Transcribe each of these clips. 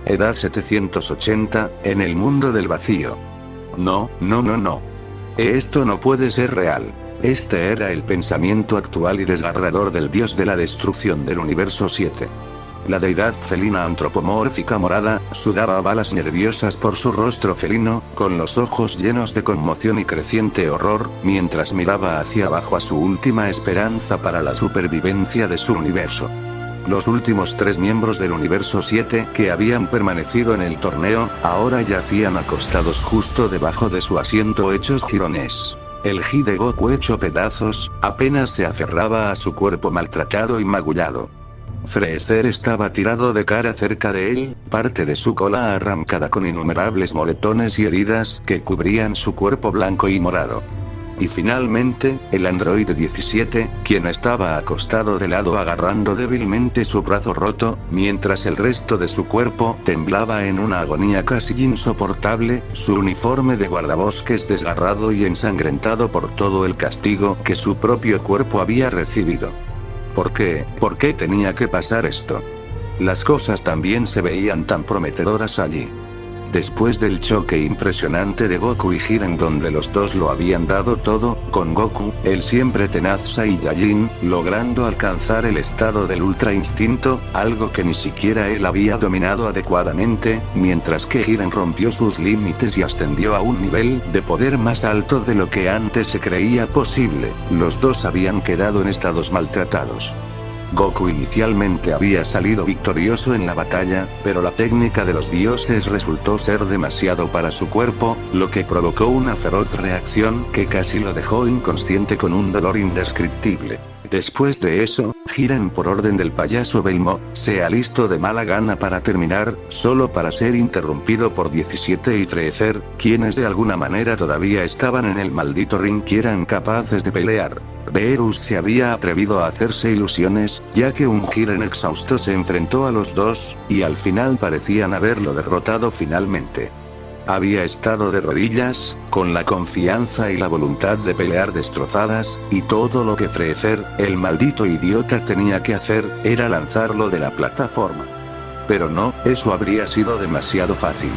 Edad 780, en el mundo del vacío. No. Esto no puede ser real. Este era el pensamiento actual y desgarrador del dios de la destrucción del universo 7. La deidad felina antropomórfica morada, sudaba balas nerviosas por su rostro felino, con los ojos llenos de conmoción y creciente horror, mientras miraba hacia abajo a su última esperanza para la supervivencia de su universo. Los últimos 3 miembros del universo 7 que habían permanecido en el torneo, ahora yacían acostados justo debajo de su asiento hechos jirones. El Ji de Goku hecho pedazos, apenas se aferraba a su cuerpo maltratado y magullado. Freezer estaba tirado de cara cerca de él, parte de su cola arrancada con innumerables moretones y heridas que cubrían su cuerpo blanco y morado. Y finalmente, el androide 17, quien estaba acostado de lado agarrando débilmente su brazo roto, mientras el resto de su cuerpo temblaba en una agonía casi insoportable, su uniforme de guardabosques desgarrado y ensangrentado por todo el castigo que su propio cuerpo había recibido. ¿Por qué? ¿Por qué tenía que pasar esto? Las cosas también se veían tan prometedoras allí. Después del choque impresionante de Goku y Jiren donde los dos lo habían dado todo, con Goku, el siempre tenaz Saiyajin, logrando alcanzar el estado del Ultra Instinto, algo que ni siquiera él había dominado adecuadamente, mientras que Jiren rompió sus límites y ascendió a un nivel de poder más alto de lo que antes se creía posible, los dos habían quedado en estados maltratados. Goku inicialmente había salido victorioso en la batalla, pero la técnica de los dioses resultó ser demasiado para su cuerpo, lo que provocó una feroz reacción que casi lo dejó inconsciente con un dolor indescriptible. Después de eso, Jiren por orden del payaso Belmo, se alistó de mala gana para terminar, solo para ser interrumpido por 17 y Freezer, quienes de alguna manera todavía estaban en el maldito ring y eran capaces de pelear. Beerus se había atrevido a hacerse ilusiones, ya que un Jiren exhausto se enfrentó a los dos, y al final parecían haberlo derrotado finalmente. Había estado de rodillas, con la confianza y la voluntad de pelear destrozadas, y todo lo que Freezer, el maldito idiota tenía que hacer, era lanzarlo de la plataforma. Pero no, eso habría sido demasiado fácil.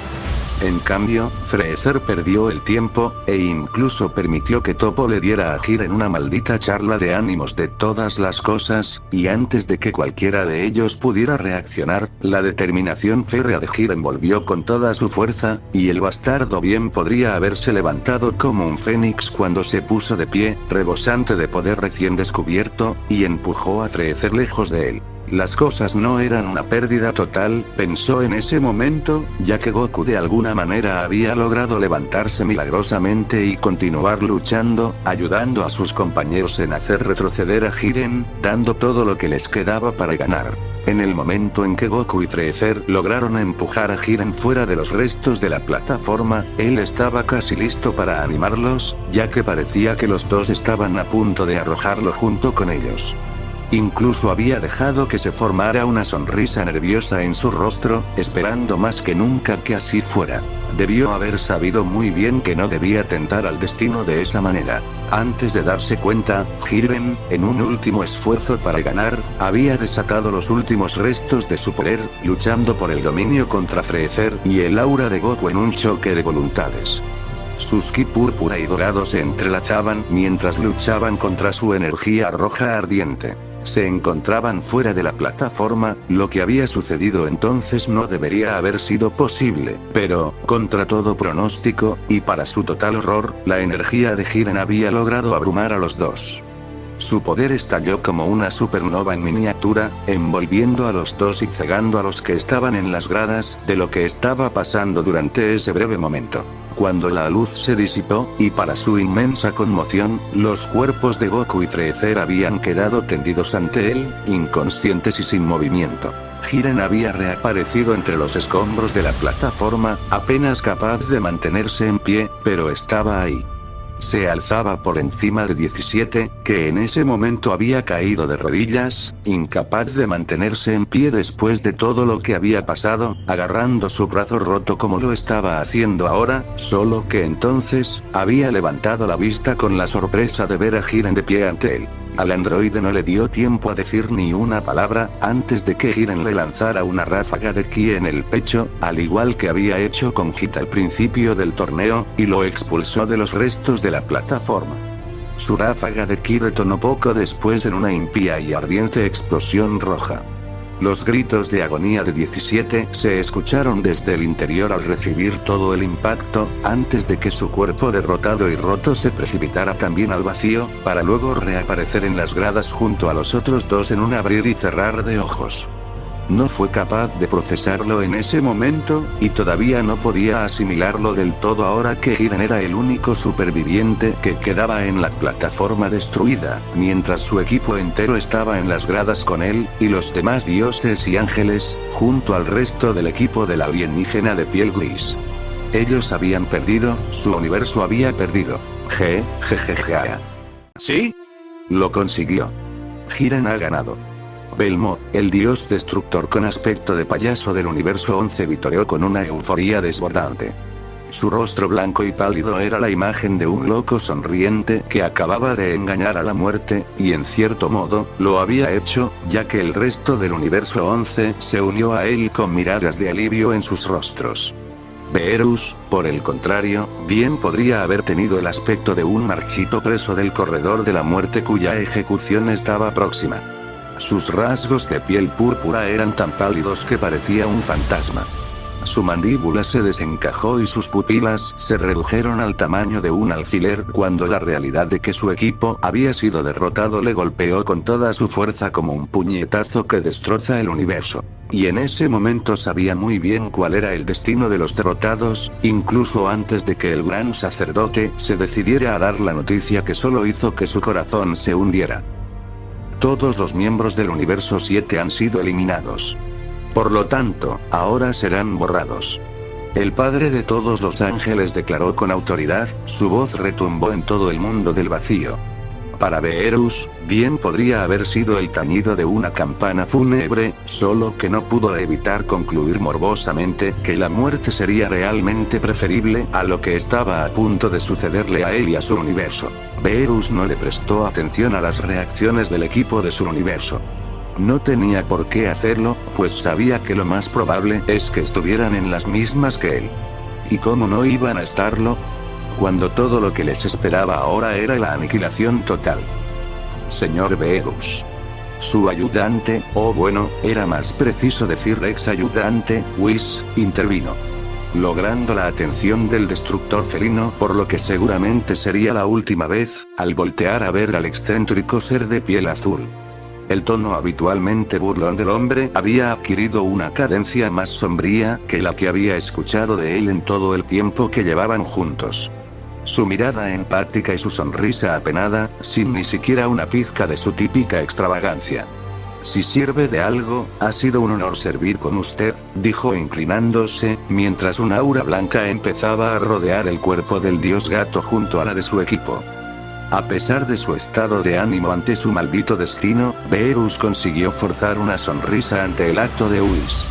En cambio, Freezer perdió el tiempo, e incluso permitió que Toppo le diera a Jiren una maldita charla de ánimos de todas las cosas, y antes de que cualquiera de ellos pudiera reaccionar, la determinación férrea de Jiren volvió con toda su fuerza, y el bastardo bien podría haberse levantado como un fénix cuando se puso de pie, rebosante de poder recién descubierto, y empujó a Freezer lejos de él. Las cosas no eran una pérdida total, pensó en ese momento, ya que Goku de alguna manera había logrado levantarse milagrosamente y continuar luchando, ayudando a sus compañeros en hacer retroceder a Jiren, dando todo lo que les quedaba para ganar. En el momento en que Goku y Freezer lograron empujar a Jiren fuera de los restos de la plataforma, él estaba casi listo para animarlos, ya que parecía que los dos estaban a punto de arrojarlo junto con ellos. Incluso había dejado que se formara una sonrisa nerviosa en su rostro, esperando más que nunca que así fuera. Debió haber sabido muy bien que no debía tentar al destino de esa manera. Antes de darse cuenta, Jiren, en un último esfuerzo para ganar, había desatado los últimos restos de su poder, luchando por el dominio contra Freezer y el aura de Goku en un choque de voluntades. Sus ki púrpura y dorado se entrelazaban mientras luchaban contra su energía roja ardiente. Se encontraban fuera de la plataforma, lo que había sucedido entonces no debería haber sido posible, pero, contra todo pronóstico, y para su total horror, la energía de Jiren había logrado abrumar a los dos. Su poder estalló como una supernova en miniatura, envolviendo a los dos y cegando a los que estaban en las gradas de lo que estaba pasando durante ese breve momento. Cuando la luz se disipó, y para su inmensa conmoción, los cuerpos de Goku y Freezer habían quedado tendidos ante él, inconscientes y sin movimiento. Jiren había reaparecido entre los escombros de la plataforma, apenas capaz de mantenerse en pie, pero estaba ahí. Se alzaba por encima de 17, que en ese momento había caído de rodillas, incapaz de mantenerse en pie después de todo lo que había pasado, agarrando su brazo roto como lo estaba haciendo ahora, solo que entonces, había levantado la vista con la sorpresa de ver a Jiren de pie ante él. Al androide no le dio tiempo a decir ni una palabra, antes de que Jiren le lanzara una ráfaga de ki en el pecho, al igual que había hecho con Hit al principio del torneo, y lo expulsó de los restos de la plataforma. Su ráfaga de ki detonó poco después en una impía y ardiente explosión roja. Los gritos de agonía de 17 se escucharon desde el interior al recibir todo el impacto, antes de que su cuerpo derrotado y roto se precipitara también al vacío, para luego reaparecer en las gradas junto a los otros dos en un abrir y cerrar de ojos. No fue capaz de procesarlo en ese momento, y todavía no podía asimilarlo del todo ahora que Jiren era el único superviviente que quedaba en la plataforma destruida, mientras su equipo entero estaba en las gradas con él, y los demás dioses y ángeles, junto al resto del equipo del alienígena de piel gris. Ellos habían perdido, su universo había perdido. Jejejeja. ¿Sí? Lo consiguió. Jiren ha ganado. Belmod, el dios destructor con aspecto de payaso del universo 11 vitoreó con una euforía desbordante. Su rostro blanco y pálido era la imagen de un loco sonriente que acababa de engañar a la muerte, y en cierto modo, lo había hecho, ya que el resto del universo 11 se unió a él con miradas de alivio en sus rostros. Beerus, por el contrario, bien podría haber tenido el aspecto de un marchito preso del corredor de la muerte cuya ejecución estaba próxima. Sus rasgos de piel púrpura eran tan pálidos que parecía un fantasma. Su mandíbula se desencajó y sus pupilas se redujeron al tamaño de un alfiler cuando la realidad de que su equipo había sido derrotado le golpeó con toda su fuerza como un puñetazo que destroza el universo. Y en ese momento sabía muy bien cuál era el destino de los derrotados, incluso antes de que el gran sacerdote se decidiera a dar la noticia que solo hizo que su corazón se hundiera. Todos los miembros del universo 7 han sido eliminados. Por lo tanto, ahora serán borrados. El Padre de todos los ángeles declaró con autoridad, su voz retumbó en todo el mundo del vacío. Para Beerus, bien podría haber sido el tañido de una campana fúnebre, solo que no pudo evitar concluir morbosamente que la muerte sería realmente preferible a lo que estaba a punto de sucederle a él y a su universo. Beerus no le prestó atención a las reacciones del equipo de su universo. No tenía por qué hacerlo, pues sabía que lo más probable es que estuvieran en las mismas que él. ¿Y cómo no iban a estarlo? Cuando todo lo que les esperaba ahora era la aniquilación total. Señor Beerus. Su ayudante, o bueno, era más preciso decir ex ayudante, Whis, intervino. Logrando la atención del destructor felino, por lo que seguramente sería la última vez, al voltear a ver al excéntrico ser de piel azul. El tono habitualmente burlón del hombre había adquirido una cadencia más sombría que la que había escuchado de él en todo el tiempo que llevaban juntos. Su mirada empática y su sonrisa apenada, sin ni siquiera una pizca de su típica extravagancia. Si sirve de algo, ha sido un honor servir con usted, dijo inclinándose, mientras una aura blanca empezaba a rodear el cuerpo del dios gato junto a la de su equipo. A pesar de su estado de ánimo ante su maldito destino, Beerus consiguió forzar una sonrisa ante el acto de Whis.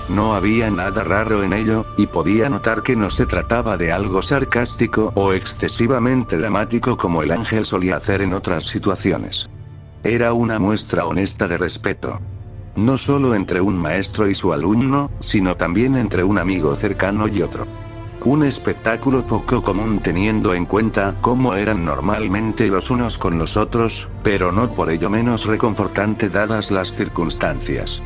No había nada raro en ello, y podía notar que no se trataba de algo sarcástico o excesivamente dramático como el ángel solía hacer en otras situaciones. Era una muestra honesta de respeto. No solo entre un maestro y su alumno, sino también entre un amigo cercano y otro. Un espectáculo poco común teniendo en cuenta cómo eran normalmente los unos con los otros, pero no por ello menos reconfortante dadas las circunstancias.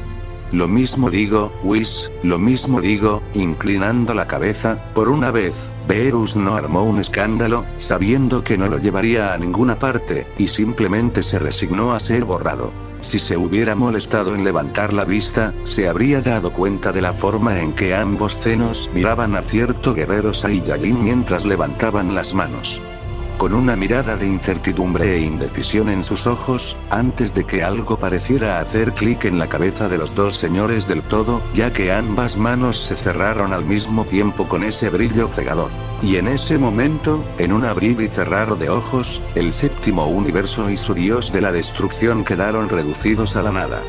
Lo mismo digo, Whis, lo mismo digo, inclinando la cabeza, por una vez, Beerus no armó un escándalo, sabiendo que no lo llevaría a ninguna parte, y simplemente se resignó a ser borrado. Si se hubiera molestado en levantar la vista, se habría dado cuenta de la forma en que ambos senos miraban a cierto guerrero Saiyajin mientras levantaban las manos. con una mirada de incertidumbre e indecisión en sus ojos, antes de que algo pareciera hacer clic en la cabeza de los dos señores del todo, ya que ambas manos se cerraron al mismo tiempo con ese brillo cegador. Y en ese momento, en un abrir y cerrar de ojos, el séptimo universo y su dios de la destrucción quedaron reducidos a la nada.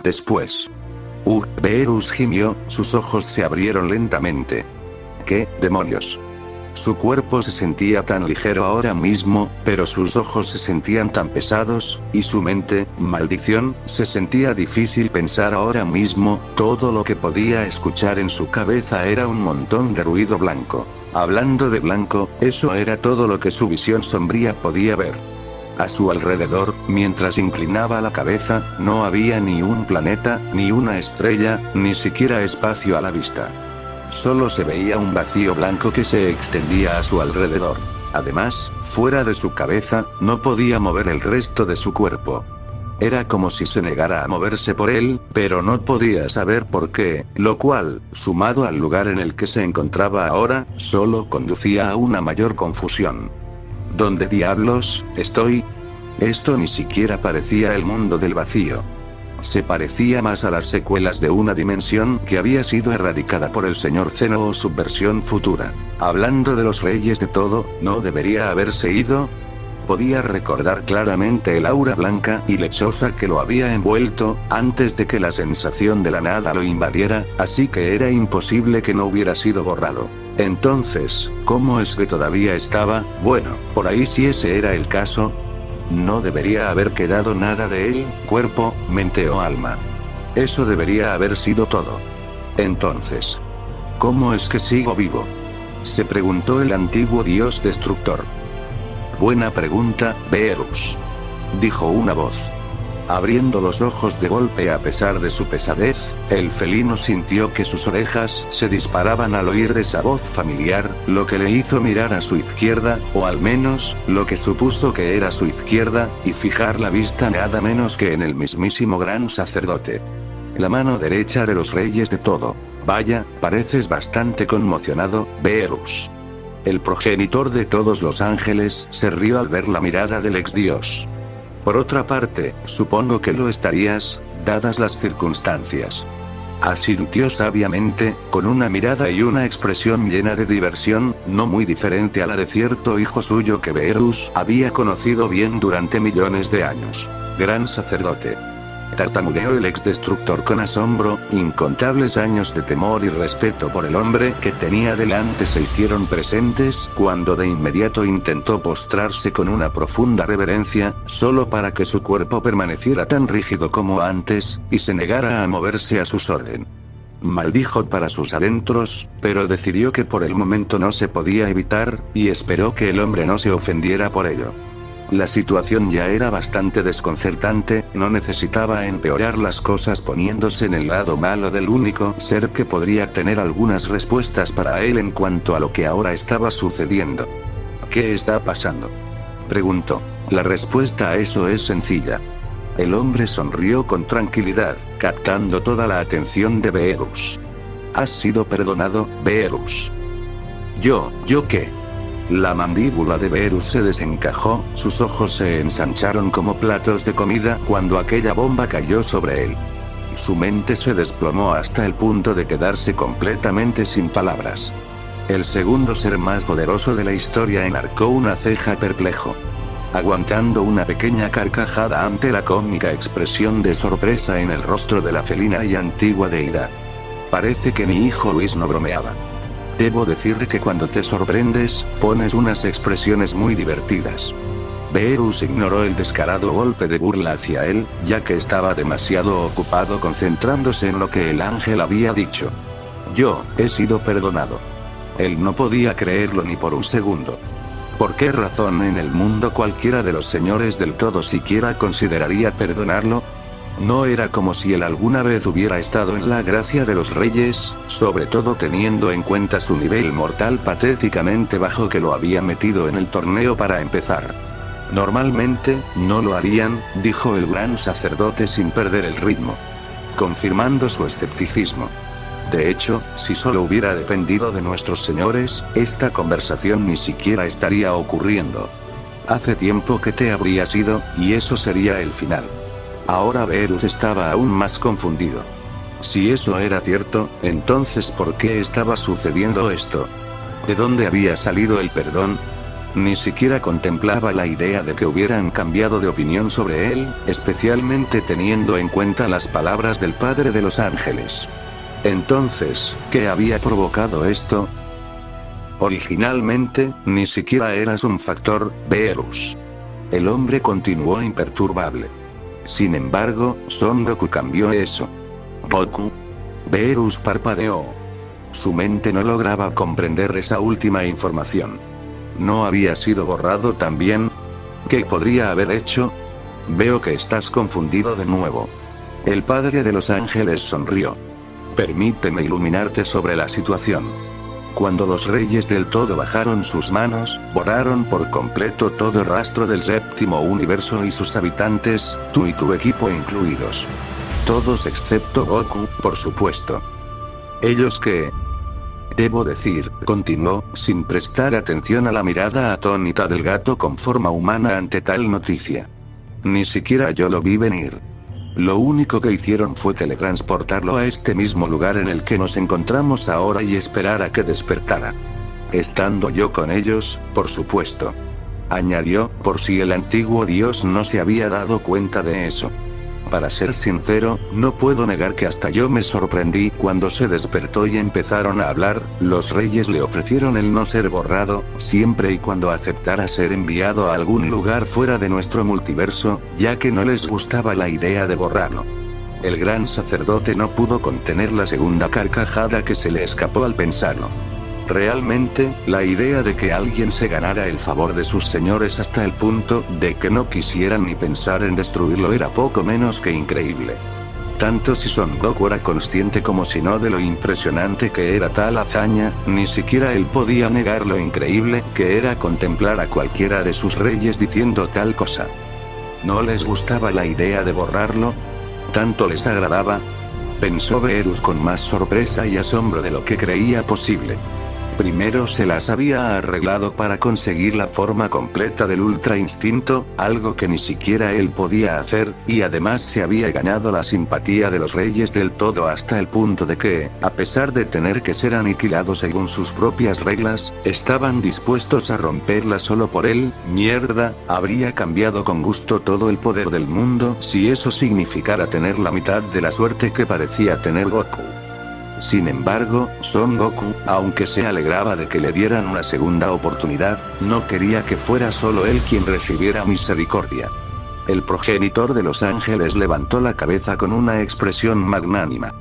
Después, Beerus gimió, sus ojos se abrieron lentamente. ¿Qué demonios? Su cuerpo se sentía tan ligero ahora mismo, pero sus ojos se sentían tan pesados, y su mente, maldición, se sentía difícil pensar ahora mismo. Todo lo que podía escuchar en su cabeza era un montón de ruido blanco. Hablando de blanco, eso era todo lo que su visión sombría podía ver. A su alrededor, mientras inclinaba la cabeza, no había ni un planeta, ni una estrella, ni siquiera espacio a la vista. Solo se veía un vacío blanco que se extendía a su alrededor. Además, fuera de su cabeza, no podía mover el resto de su cuerpo. Era como si se negara a moverse por él, pero no podía saber por qué, lo cual, sumado al lugar en el que se encontraba ahora, solo conducía a una mayor confusión. ¿Dónde diablos estoy? Esto ni siquiera parecía el mundo del vacío. Se parecía más a las secuelas de una dimensión que había sido erradicada por el señor Zeno o su versión futura. Hablando de los reyes de todo, ¿no debería haberse ido? Podía recordar claramente el aura blanca y lechosa que lo había envuelto, antes de que la sensación de la nada lo invadiera, así que era imposible que no hubiera sido borrado. Entonces, ¿cómo es que todavía estaba? Bueno, por ahí si ese era el caso, no debería haber quedado nada de él, cuerpo, mente o alma. Eso debería haber sido todo. Entonces, ¿cómo es que sigo vivo? Se preguntó el antiguo dios destructor. Buena pregunta, Beerus, dijo una voz. Abriendo los ojos de golpe a pesar de su pesadez, el felino sintió que sus orejas se disparaban al oír esa voz familiar, lo que le hizo mirar a su izquierda, o al menos, lo que supuso que era su izquierda, y fijar la vista nada menos que en el mismísimo gran sacerdote. La mano derecha de los reyes de todo. Vaya, pareces bastante conmocionado, Beerus. El progenitor de todos los ángeles se rió al ver la mirada del exdios. Por otra parte, supongo que lo estarías, dadas las circunstancias. Asintió sabiamente, con una mirada y una expresión llena de diversión, no muy diferente a la de cierto hijo suyo que Beerus había conocido bien durante millones de años. Gran sacerdote. Tartamudeó el exdestructor con asombro. Incontables años de temor y respeto por el hombre que tenía delante se hicieron presentes cuando de inmediato intentó postrarse con una profunda reverencia, solo para que su cuerpo permaneciera tan rígido como antes, y se negara a moverse a sus órdenes. Maldijo para sus adentros, pero decidió que por el momento no se podía evitar, y esperó que el hombre no se ofendiera por ello. La situación ya era bastante desconcertante, no necesitaba empeorar las cosas poniéndose en el lado malo del único ser que podría tener algunas respuestas para él en cuanto a lo que ahora estaba sucediendo. ¿Qué está pasando?, preguntó. La respuesta a eso es sencilla. El hombre sonrió con tranquilidad, captando toda la atención de Beerus. ¿Has sido perdonado, Beerus? ¿Yo qué? La mandíbula de Beerus se desencajó, sus ojos se ensancharon como platos de comida cuando aquella bomba cayó sobre él. Su mente se desplomó hasta el punto de quedarse completamente sin palabras. El segundo ser más poderoso de la historia enarcó una ceja perplejo, aguantando una pequeña carcajada ante la cómica expresión de sorpresa en el rostro de la felina y antigua deidad. Parece que mi hijo Luis no bromeaba. Debo decir que cuando te sorprendes, pones unas expresiones muy divertidas. Beerus ignoró el descarado golpe de burla hacia él, ya que estaba demasiado ocupado concentrándose en lo que el ángel había dicho. Yo he sido perdonado. Él no podía creerlo ni por un segundo. ¿Por qué razón en el mundo cualquiera de los señores del todo siquiera consideraría perdonarlo? No era como si él alguna vez hubiera estado en la gracia de los reyes, sobre todo teniendo en cuenta su nivel mortal patéticamente bajo que lo había metido en el torneo para empezar. Normalmente, no lo harían, dijo el gran sacerdote sin perder el ritmo. confirmando su escepticismo. De hecho, si solo hubiera dependido de nuestros señores, esta conversación ni siquiera estaría ocurriendo. Hace tiempo que te habrías ido, y eso sería el final. Ahora Beerus estaba aún más confundido. Si eso era cierto, entonces ¿por qué estaba sucediendo esto? ¿De dónde había salido el perdón? Ni siquiera contemplaba la idea de que hubieran cambiado de opinión sobre él, especialmente teniendo en cuenta las palabras del Padre de los Ángeles. Entonces, ¿qué había provocado esto? Originalmente, ni siquiera eras un factor, Beerus. El hombre continuó imperturbable. Sin embargo, Son Goku cambió eso. ¿Goku? Beerus parpadeó. Su mente no lograba comprender esa última información. ¿No había sido borrado también? ¿Qué podría haber hecho? Veo que estás confundido de nuevo. El Padre de los Ángeles sonrió. Permíteme iluminarte sobre la situación. Cuando los reyes del todo bajaron sus manos, borraron por completo todo rastro del séptimo universo y sus habitantes, tú y tu equipo incluidos. Todos excepto Goku, por supuesto. Ellos que... Debo decir, continuó, sin prestar atención a la mirada atónita del gato con forma humana ante tal noticia. Ni siquiera yo lo vi venir. Lo único que hicieron fue teletransportarlo a este mismo lugar en el que nos encontramos ahora y esperar a que despertara. Estando yo con ellos, por supuesto. Añadió, por si el antiguo dios no se había dado cuenta de eso. Para ser sincero, no puedo negar que hasta yo me sorprendí cuando se despertó y empezaron a hablar. Los reyes le ofrecieron el no ser borrado, siempre y cuando aceptara ser enviado a algún lugar fuera de nuestro multiverso, ya que no les gustaba la idea de borrarlo. El gran sacerdote no pudo contener la segunda carcajada que se le escapó al pensarlo. Realmente, la idea de que alguien se ganara el favor de sus señores hasta el punto de que no quisieran ni pensar en destruirlo era poco menos que increíble. Tanto si Son Goku era consciente como si no de lo impresionante que era tal hazaña, ni siquiera él podía negar lo increíble que era contemplar a cualquiera de sus reyes diciendo tal cosa. ¿No les gustaba la idea de borrarlo? ¿Tanto les agradaba? Pensó Beerus con más sorpresa y asombro de lo que creía posible. Primero se las había arreglado para conseguir la forma completa del Ultra Instinto, algo que ni siquiera él podía hacer, y además se había ganado la simpatía de los reyes del todo hasta el punto de que, a pesar de tener que ser aniquilados según sus propias reglas, estaban dispuestos a romperlas solo por él. Mierda, habría cambiado con gusto todo el poder del mundo si eso significara tener la mitad de la suerte que parecía tener Goku. Sin embargo, Son Goku, aunque se alegraba de que le dieran una segunda oportunidad, no quería que fuera solo él quien recibiera misericordia. El progenitor de los ángeles levantó la cabeza con una expresión magnánima.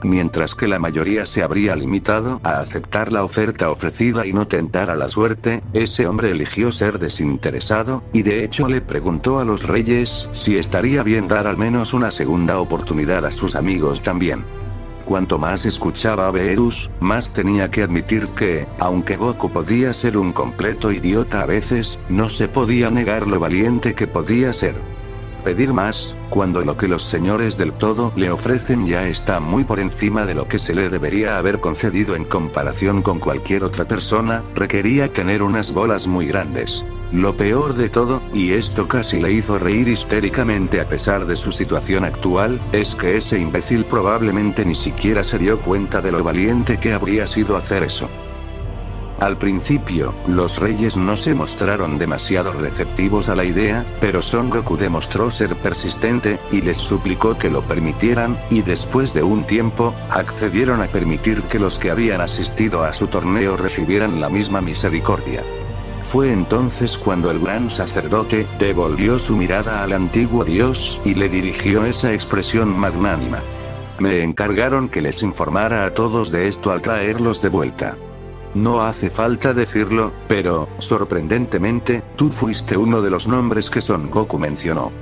Mientras que la mayoría se habría limitado a aceptar la oferta ofrecida y no tentar a la suerte, ese hombre eligió ser desinteresado, y de hecho le preguntó a los reyes si estaría bien dar al menos una segunda oportunidad a sus amigos también. Cuanto más escuchaba a Beerus, más tenía que admitir que, aunque Goku podía ser un completo idiota a veces, no se podía negar lo valiente que podía ser. Pedir más, cuando lo que los señores del todo le ofrecen ya está muy por encima de lo que se le debería haber concedido en comparación con cualquier otra persona, requería tener unas bolas muy grandes. Lo peor de todo, y esto casi le hizo reír histéricamente a pesar de su situación actual, es que ese imbécil probablemente ni siquiera se dio cuenta de lo valiente que habría sido hacer eso. Al principio, los reyes no se mostraron demasiado receptivos a la idea, pero Son Goku demostró ser persistente, y les suplicó que lo permitieran, y después de un tiempo, accedieron a permitir que los que habían asistido a su torneo recibieran la misma misericordia. Fue entonces cuando el gran sacerdote devolvió su mirada al antiguo dios y le dirigió esa expresión magnánima. Me encargaron que les informara a todos de esto al traerlos de vuelta. No hace falta decirlo, pero, sorprendentemente, tú fuiste uno de los nombres que Son Goku mencionó.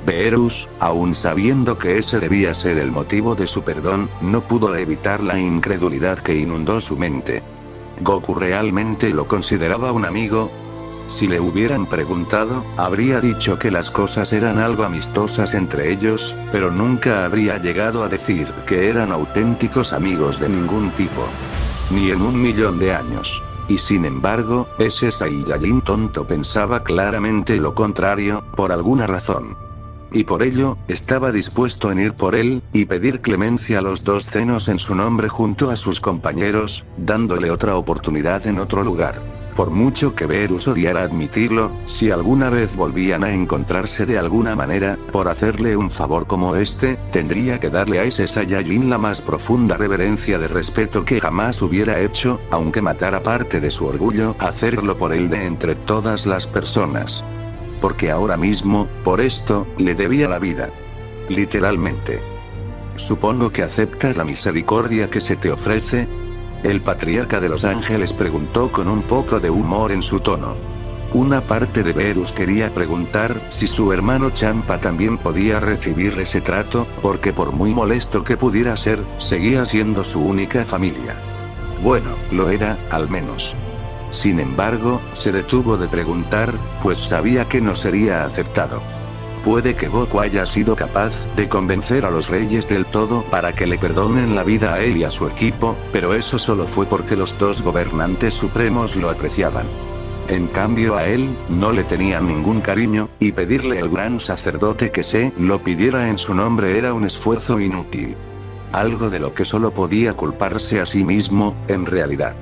Beerus, aun sabiendo que ese debía ser el motivo de su perdón, no pudo evitar la incredulidad que inundó su mente. ¿Goku realmente lo consideraba un amigo? Si le hubieran preguntado, habría dicho que las cosas eran algo amistosas entre ellos, pero nunca habría llegado a decir que eran auténticos amigos de ningún tipo. Ni en 1.000.000 de años. Y sin embargo, ese Saiyajin tonto pensaba claramente lo contrario, por alguna razón. Y por ello, estaba dispuesto en ir por él, y pedir clemencia a los dos Zenos en su nombre junto a sus compañeros, dándole otra oportunidad en otro lugar. Por mucho que Beerus odiara admitirlo, si alguna vez volvían a encontrarse de alguna manera, por hacerle un favor como este, tendría que darle a ese Saiyajin la más profunda reverencia de respeto que jamás hubiera hecho, aunque matara parte de su orgullo, hacerlo por él de entre todas las personas. Porque ahora mismo, por esto, le debía la vida. Literalmente. Supongo que aceptas la misericordia que se te ofrece. El patriarca de los ángeles preguntó con un poco de humor en su tono. Una parte de Beerus quería preguntar si su hermano Champa también podía recibir ese trato, porque por muy molesto que pudiera ser, seguía siendo su única familia. Bueno, lo era, al menos. Sin embargo, se detuvo de preguntar, pues sabía que no sería aceptado. Puede que Goku haya sido capaz de convencer a los reyes del todo para que le perdonen la vida a él y a su equipo, pero eso solo fue porque los dos gobernantes supremos lo apreciaban. En cambio a él, no le tenían ningún cariño, y pedirle al gran sacerdote que se lo pidiera en su nombre era un esfuerzo inútil. Algo de lo que solo podía culparse a sí mismo, en realidad.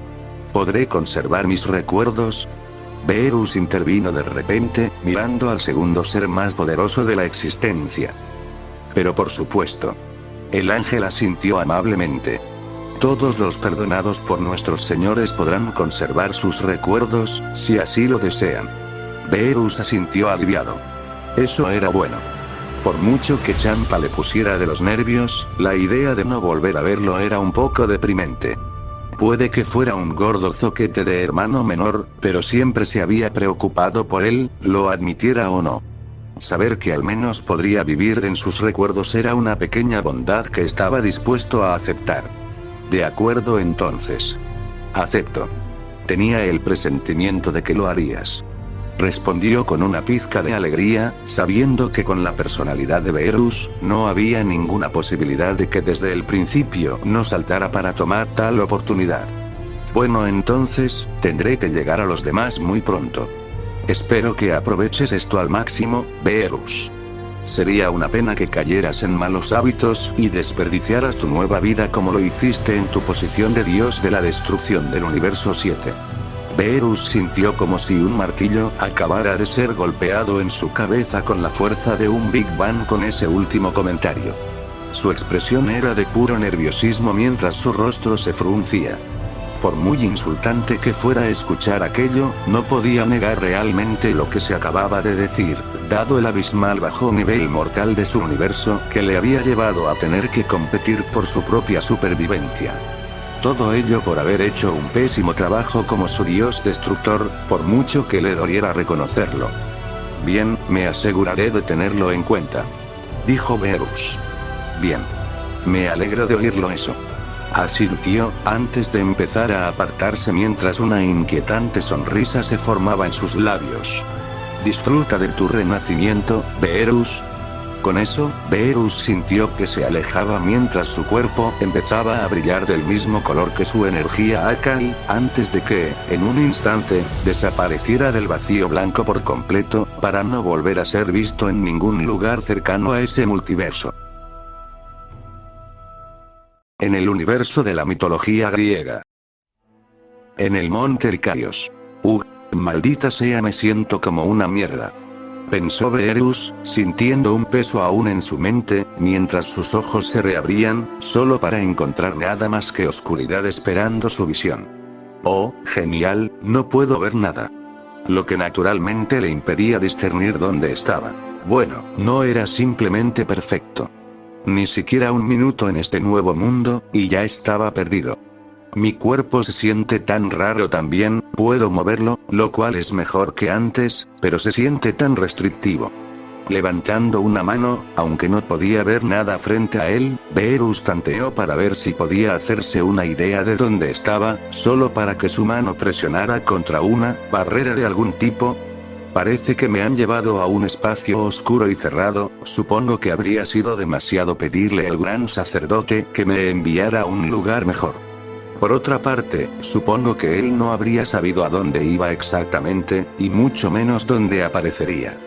¿Podré conservar mis recuerdos? Beerus intervino de repente, mirando al segundo ser más poderoso de la existencia. Pero por supuesto. El ángel asintió amablemente. Todos los perdonados por nuestros señores podrán conservar sus recuerdos, si así lo desean. Beerus asintió aliviado. Eso era bueno. Por mucho que Champa le pusiera de los nervios, la idea de no volver a verlo era un poco deprimente. Puede que fuera un gordo zoquete de hermano menor, pero siempre se había preocupado por él, lo admitiera o no. Saber que al menos podría vivir en sus recuerdos era una pequeña bondad que estaba dispuesto a aceptar. De acuerdo entonces. Acepto. Tenía el presentimiento de que lo harías. Respondió con una pizca de alegría, sabiendo que con la personalidad de Beerus, no había ninguna posibilidad de que desde el principio no saltara para tomar tal oportunidad. Bueno, entonces, tendré que llegar a los demás muy pronto. Espero que aproveches esto al máximo, Beerus. Sería una pena que cayeras en malos hábitos y desperdiciaras tu nueva vida como lo hiciste en tu posición de dios de la destrucción del universo 7. Beerus sintió como si un martillo acabara de ser golpeado en su cabeza con la fuerza de un Big Bang con ese último comentario. Su expresión era de puro nerviosismo mientras su rostro se fruncía. Por muy insultante que fuera escuchar aquello, no podía negar realmente lo que se acababa de decir, dado el abismal bajo nivel mortal de su universo que le había llevado a tener que competir por su propia supervivencia. Todo ello por haber hecho un pésimo trabajo como su dios destructor, por mucho que le doliera reconocerlo. Bien, me aseguraré de tenerlo en cuenta. Dijo Beerus. Bien. Me alegro de oírlo eso. Asintió, antes de empezar a apartarse mientras una inquietante sonrisa se formaba en sus labios. Disfruta de tu renacimiento, Beerus. Con eso, Beerus sintió que se alejaba mientras su cuerpo empezaba a brillar del mismo color que su energía Akai, antes de que, en un instante, desapareciera del vacío blanco por completo, para no volver a ser visto en ningún lugar cercano a ese multiverso. En el universo de la mitología griega. En el monte Licarios. Maldita sea, me siento como una mierda. Pensó Beerus, sintiendo un peso aún en su mente, mientras sus ojos se reabrían, solo para encontrar nada más que oscuridad esperando su visión. Oh, genial, no puedo ver nada. Lo que naturalmente le impedía discernir dónde estaba. Bueno, no era simplemente perfecto. Ni siquiera un minuto en este nuevo mundo, y ya estaba perdido. Mi cuerpo se siente tan raro también, puedo moverlo, lo cual es mejor que antes, pero se siente tan restrictivo. Levantando una mano, aunque no podía ver nada frente a él, Beerus tanteó para ver si podía hacerse una idea de dónde estaba, solo para que su mano presionara contra una barrera de algún tipo. Parece que me han llevado a un espacio oscuro y cerrado, supongo que habría sido demasiado pedirle al gran sacerdote que me enviara a un lugar mejor. Por otra parte, supongo que él no habría sabido a dónde iba exactamente, y mucho menos dónde aparecería.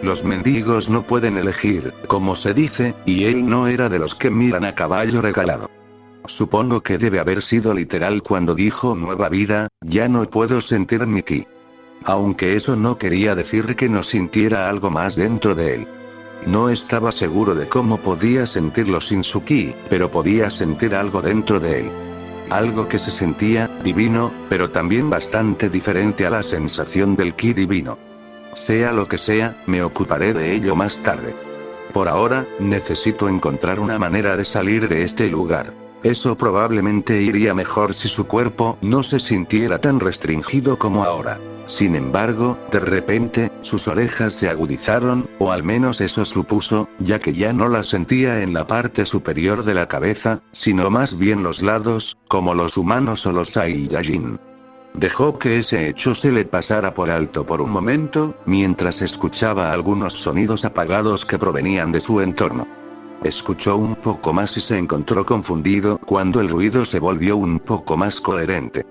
Los mendigos no pueden elegir, como se dice, y él no era de los que miran a caballo regalado. Supongo que debe haber sido literal cuando dijo nueva vida, ya no puedo sentir mi ki. Aunque eso no quería decir que no sintiera algo más dentro de él. No estaba seguro de cómo podía sentirlo sin su ki, pero podía sentir algo dentro de él. Algo que se sentía divino, pero también bastante diferente a la sensación del ki divino. Sea lo que sea, me ocuparé de ello más tarde. Por ahora, necesito encontrar una manera de salir de este lugar. Eso probablemente iría mejor si su cuerpo no se sintiera tan restringido como ahora. Sin embargo, de repente, sus orejas se agudizaron, o al menos eso supuso, ya que ya no las sentía en la parte superior de la cabeza, sino más bien los lados, como los humanos o los Saiyajin. Dejó que ese hecho se le pasara por alto por un momento, mientras escuchaba algunos sonidos apagados que provenían de su entorno. Escuchó un poco más y se encontró confundido cuando el ruido se volvió un poco más coherente.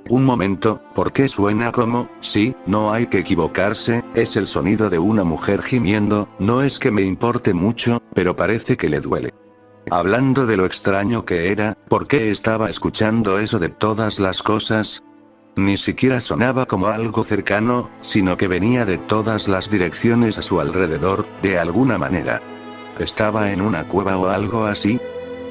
Un momento, ¿por qué suena como? Sí, no hay que equivocarse, es el sonido de una mujer gimiendo, no es que me importe mucho, pero parece que le duele. Hablando de lo extraño que era, ¿por qué estaba escuchando eso de todas las cosas? Ni siquiera sonaba como algo cercano, sino que venía de todas las direcciones a su alrededor, de alguna manera. ¿Estaba en una cueva o algo así?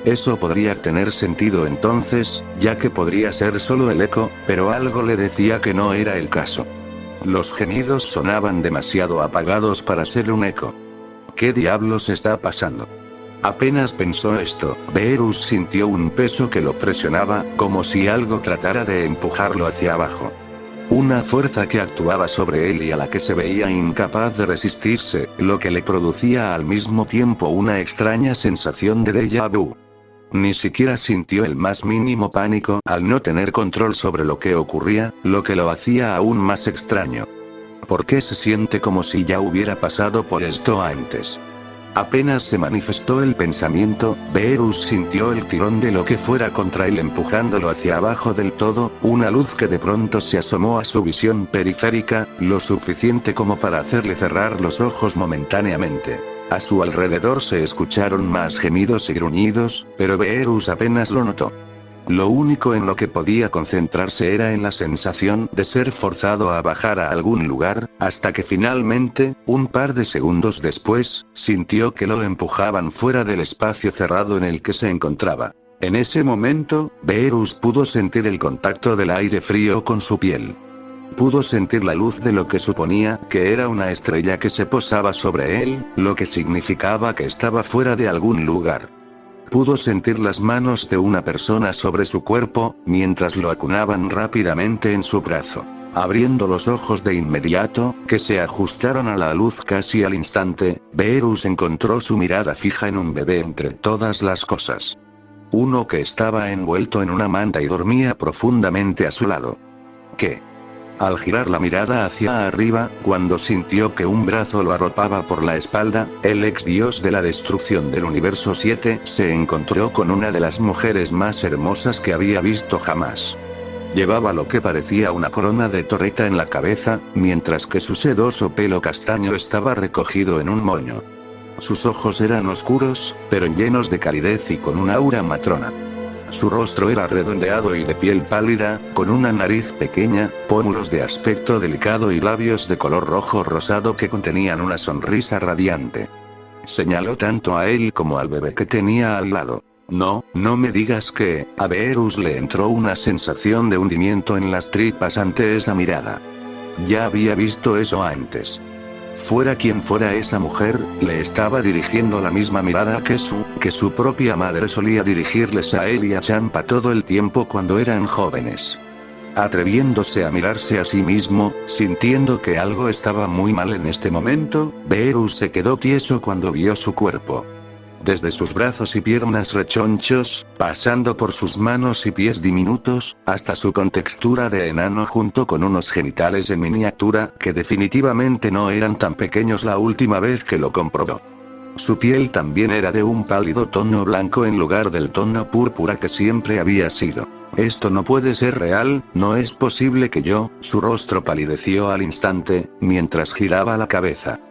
Eso podría tener sentido entonces, ya que podría ser solo el eco, pero algo le decía que no era el caso. Los gemidos sonaban demasiado apagados para ser un eco. ¿Qué diablos está pasando? Apenas pensó esto, Beerus sintió un peso que lo presionaba, como si algo tratara de empujarlo hacia abajo. Una fuerza que actuaba sobre él y a la que se veía incapaz de resistirse, lo que le producía al mismo tiempo una extraña sensación de déjà vu. Ni siquiera sintió el más mínimo pánico al no tener control sobre lo que ocurría, lo que lo hacía aún más extraño. ¿Por qué se siente como si ya hubiera pasado por esto antes? Apenas se manifestó el pensamiento, Beerus sintió el tirón de lo que fuera contra él empujándolo hacia abajo del todo, una luz que de pronto se asomó a su visión periférica, lo suficiente como para hacerle cerrar los ojos momentáneamente. A su alrededor se escucharon más gemidos y gruñidos, pero Beerus apenas lo notó. Lo único en lo que podía concentrarse era en la sensación de ser forzado a bajar a algún lugar, hasta que finalmente, un par de segundos después, sintió que lo empujaban fuera del espacio cerrado en el que se encontraba. En ese momento, Beerus pudo sentir el contacto del aire frío con su piel. Pudo sentir la luz de lo que suponía que era una estrella que se posaba sobre él, lo que significaba que estaba fuera de algún lugar. Pudo sentir las manos de una persona sobre su cuerpo, mientras lo acunaban rápidamente en su brazo. Abriendo los ojos de inmediato, que se ajustaron a la luz casi al instante, Beerus encontró su mirada fija en un bebé entre todas las cosas. Uno que estaba envuelto en una manta y dormía profundamente a su lado. ¿Qué? Al girar la mirada hacia arriba, cuando sintió que un brazo lo arropaba por la espalda, el ex dios de la destrucción del universo 7 se encontró con una de las mujeres más hermosas que había visto jamás. Llevaba lo que parecía una corona de torreta en la cabeza, mientras que su sedoso pelo castaño estaba recogido en un moño. Sus ojos eran oscuros, pero llenos de calidez y con una aura matrona. Su rostro era redondeado y de piel pálida, con una nariz pequeña, pómulos de aspecto delicado y labios de color rojo rosado que contenían una sonrisa radiante. Señaló tanto a él como al bebé que tenía al lado. No me digas que, a Beerus le entró una sensación de hundimiento en las tripas ante esa mirada. Ya había visto eso antes. Fuera quien fuera esa mujer, le estaba dirigiendo la misma mirada que su propia madre solía dirigirles a él y a Champa todo el tiempo cuando eran jóvenes. Atreviéndose a mirarse a sí mismo, sintiendo que algo estaba muy mal en este momento, Beerus se quedó tieso cuando vio su cuerpo. Desde sus brazos y piernas rechonchos, pasando por sus manos y pies diminutos, hasta su contextura de enano junto con unos genitales en miniatura que definitivamente no eran tan pequeños la última vez que lo comprobó. Su piel también era de un pálido tono blanco en lugar del tono púrpura que siempre había sido. Esto no puede ser real, no es posible que yo, su rostro palideció al instante, mientras giraba la cabeza.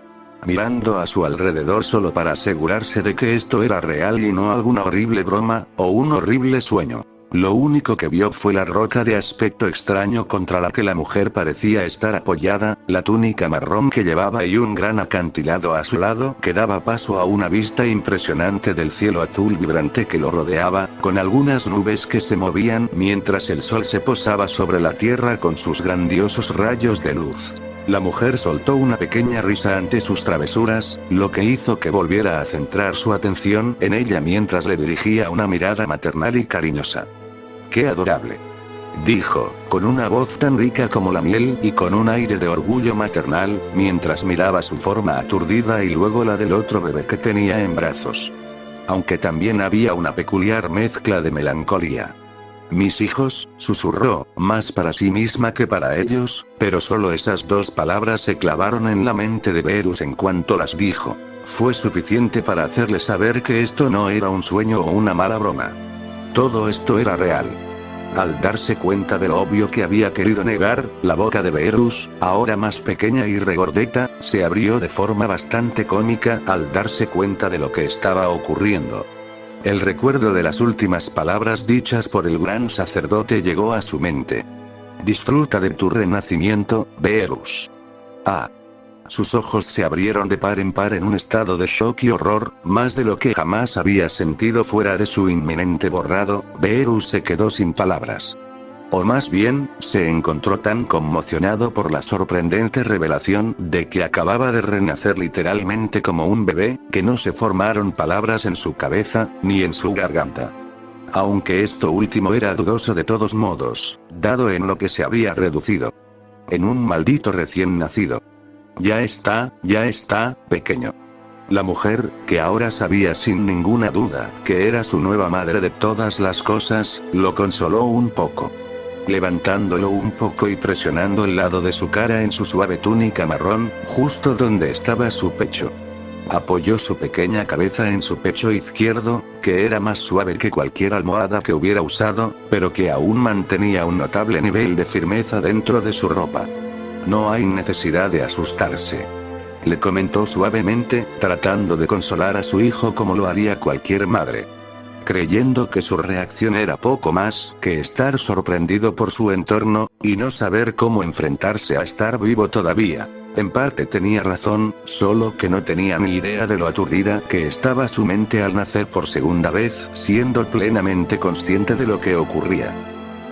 Mirando a su alrededor solo para asegurarse de que esto era real y no alguna horrible broma, o un horrible sueño. Lo único que vio fue la roca de aspecto extraño contra la que la mujer parecía estar apoyada, la túnica marrón que llevaba y un gran acantilado a su lado que daba paso a una vista impresionante del cielo azul vibrante que lo rodeaba, con algunas nubes que se movían mientras el sol se posaba sobre la tierra con sus grandiosos rayos de luz. La mujer soltó una pequeña risa ante sus travesuras, lo que hizo que volviera a centrar su atención en ella mientras le dirigía una mirada maternal y cariñosa. ¡Qué adorable!, dijo, con una voz tan rica como la miel y con un aire de orgullo maternal, mientras miraba su forma aturdida y luego la del otro bebé que tenía en brazos. Aunque también había una peculiar mezcla de melancolía. «Mis hijos», susurró, más para sí misma que para ellos, pero solo esas dos palabras se clavaron en la mente de Beerus en cuanto las dijo. Fue suficiente para hacerle saber que esto no era un sueño o una mala broma. Todo esto era real. Al darse cuenta de lo obvio que había querido negar, la boca de Beerus, ahora más pequeña y regordeta, se abrió de forma bastante cómica al darse cuenta de lo que estaba ocurriendo. El recuerdo de las últimas palabras dichas por el gran sacerdote llegó a su mente. «Disfruta de tu renacimiento, Beerus». Ah. Sus ojos se abrieron de par en par en un estado de shock y horror, más de lo que jamás había sentido fuera de su inminente borrado. Beerus se quedó sin palabras. O más bien, se encontró tan conmocionado por la sorprendente revelación de que acababa de renacer literalmente como un bebé, que no se formaron palabras en su cabeza, ni en su garganta. Aunque esto último era dudoso de todos modos, dado en lo que se había reducido. En un maldito recién nacido. Ya está, pequeño. La mujer, que ahora sabía sin ninguna duda que era su nueva madre de todas las cosas, lo consoló un poco. Levantándolo un poco y presionando el lado de su cara en su suave túnica marrón, justo donde estaba su pecho. Apoyó su pequeña cabeza en su pecho izquierdo, que era más suave que cualquier almohada que hubiera usado, pero que aún mantenía un notable nivel de firmeza dentro de su ropa. «No hay necesidad de asustarse», le comentó suavemente, tratando de consolar a su hijo como lo haría cualquier madre. Creyendo que su reacción era poco más que estar sorprendido por su entorno, y no saber cómo enfrentarse a estar vivo todavía. En parte tenía razón, solo que no tenía ni idea de lo aturdida que estaba su mente al nacer por segunda vez, siendo plenamente consciente de lo que ocurría.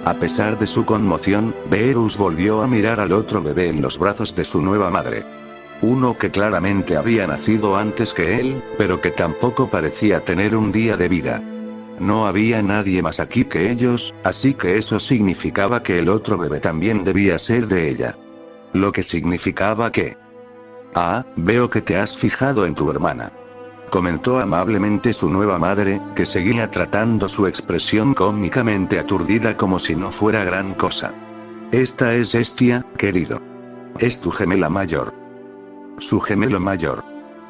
A pesar de su conmoción, Beerus volvió a mirar al otro bebé en los brazos de su nueva madre. Uno que claramente había nacido antes que él, pero que tampoco parecía tener un día de vida. No había nadie más aquí que ellos, así que eso significaba que el otro bebé también debía ser de ella. Lo que significaba que... «Ah, veo que te has fijado en tu hermana», comentó amablemente su nueva madre, que seguía tratando su expresión cómicamente aturdida como si no fuera gran cosa. «Esta es Hestia, querido. Es tu gemela mayor». Su gemelo mayor.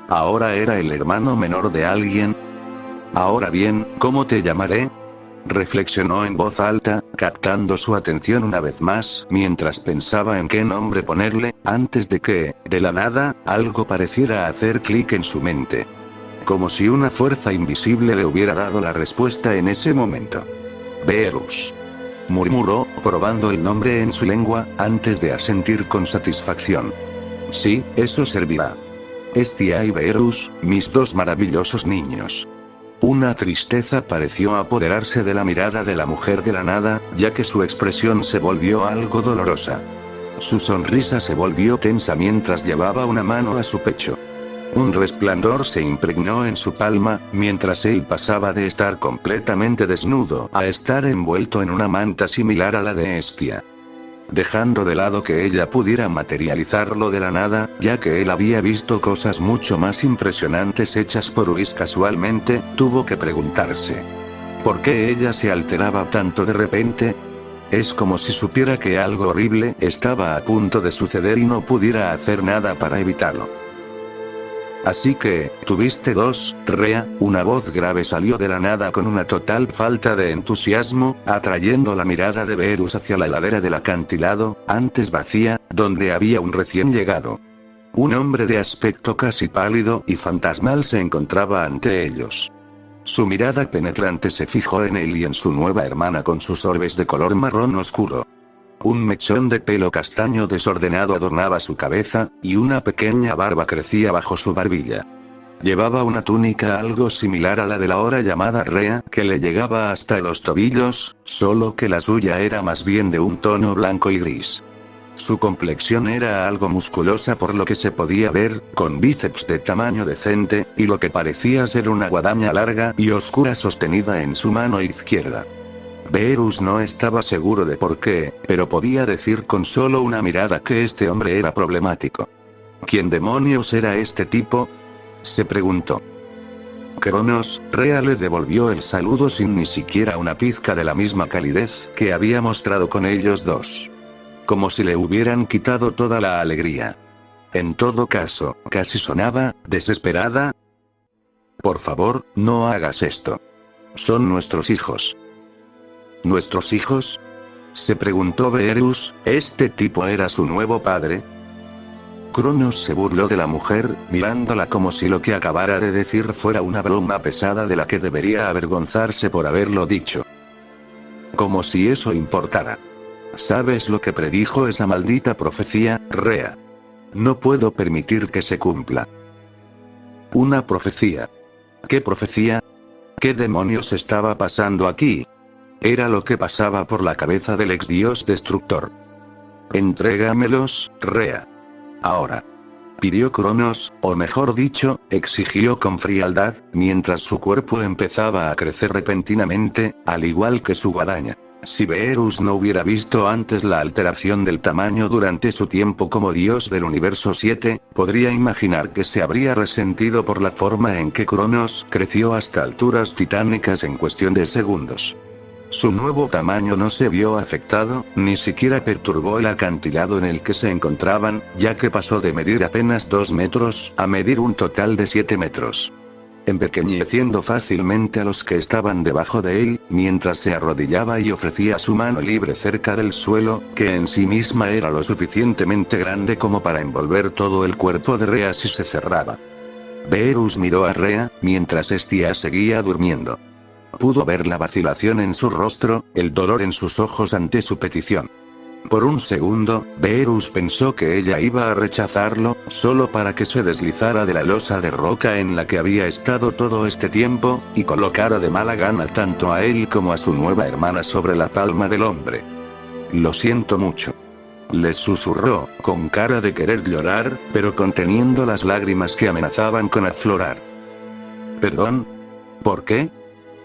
¿Ahora era el hermano menor de alguien? Ahora bien, ¿cómo te llamaré?, reflexionó en voz alta, captando su atención una vez más, mientras pensaba en qué nombre ponerle, antes de que, de la nada, algo pareciera hacer clic en su mente. Como si una fuerza invisible le hubiera dado la respuesta en ese momento. «Beerus», murmuró, probando el nombre en su lengua, antes de asentir con satisfacción. «Sí, eso servirá. Hestia y Beerus, mis dos maravillosos niños». Una tristeza pareció apoderarse de la mirada de la mujer de la nada, ya que su expresión se volvió algo dolorosa. Su sonrisa se volvió tensa mientras llevaba una mano a su pecho. Un resplandor se impregnó en su palma, mientras él pasaba de estar completamente desnudo a estar envuelto en una manta similar a la de Hestia. dejando de lado que ella pudiera materializarlo de la nada, ya que él había visto cosas mucho más impresionantes hechas por Whis casualmente, tuvo que preguntarse. ¿Por qué ella se alteraba tanto de repente? Es como si supiera que algo horrible estaba a punto de suceder y no pudiera hacer nada para evitarlo. Así que, ¿tuviste dos, Rea? Una voz grave salió de la nada con una total falta de entusiasmo, atrayendo la mirada de Beerus hacia la ladera del acantilado, antes vacía, donde había un recién llegado. Un hombre de aspecto casi pálido y fantasmal se encontraba ante ellos. Su mirada penetrante se fijó en él y en su nueva hermana con sus orbes de color marrón oscuro. Un mechón de pelo castaño desordenado adornaba su cabeza, y una pequeña barba crecía bajo su barbilla. Llevaba una túnica algo similar a la de la ahora llamada Rea, que le llegaba hasta los tobillos, solo que la suya era más bien de un tono blanco y gris. Su complexión era algo musculosa por lo que se podía ver, con bíceps de tamaño decente, y lo que parecía ser una guadaña larga y oscura sostenida en su mano izquierda. Beerus no estaba seguro de por qué, pero podía decir con solo una mirada que este hombre era problemático. ¿Quién demonios era este tipo?, se preguntó. Cronos, Rea le devolvió el saludo sin ni siquiera una pizca de la misma calidez que había mostrado con ellos dos. Como si le hubieran quitado toda la alegría. En todo caso, casi sonaba desesperada. Por favor, no hagas esto. Son nuestros hijos. ¿Nuestros hijos?, se preguntó Beerus. ¿Este tipo era su nuevo padre? Cronos se burló de la mujer, mirándola como si lo que acabara de decir fuera una broma pesada de la que debería avergonzarse por haberlo dicho. Como si eso importara. ¿Sabes lo que predijo esa maldita profecía, Rea? No puedo permitir que se cumpla. ¿Una profecía? ¿Qué profecía? ¿Qué demonios estaba pasando aquí? Era lo que pasaba por la cabeza del ex dios destructor. Entrégamelos, Rea. Ahora. Pidió Cronos, o mejor dicho, exigió con frialdad, mientras su cuerpo empezaba a crecer repentinamente, al igual que su guadaña. Si Beerus no hubiera visto antes la alteración del tamaño durante su tiempo como dios del universo 7, podría imaginar que se habría resentido por la forma en que Cronos creció hasta alturas titánicas en cuestión de segundos. Su nuevo tamaño no se vio afectado, ni siquiera perturbó el acantilado en el que se encontraban, ya que pasó de medir apenas 2 metros a medir un total de 7 metros. Empequeñeciendo fácilmente a los que estaban debajo de él, mientras se arrodillaba y ofrecía su mano libre cerca del suelo, que en sí misma era lo suficientemente grande como para envolver todo el cuerpo de Rea si se cerraba. Beerus miró a Rea, mientras Estia seguía durmiendo. Pudo ver la vacilación en su rostro, el dolor en sus ojos ante su petición. Por un segundo, Beerus pensó que ella iba a rechazarlo, solo para que se deslizara de la losa de roca en la que había estado todo este tiempo, y colocara de mala gana tanto a él como a su nueva hermana sobre la palma del hombre. Lo siento mucho. Les susurró, con cara de querer llorar, pero conteniendo las lágrimas que amenazaban con aflorar. ¿Perdón? ¿Por qué?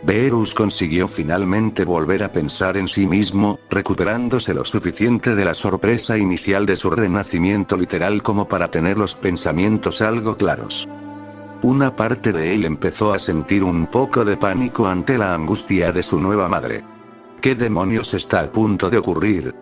Beerus consiguió finalmente volver a pensar en sí mismo, recuperándose lo suficiente de la sorpresa inicial de su renacimiento literal como para tener los pensamientos algo claros. Una parte de él empezó a sentir un poco de pánico ante la angustia de su nueva madre. ¿Qué demonios está a punto de ocurrir?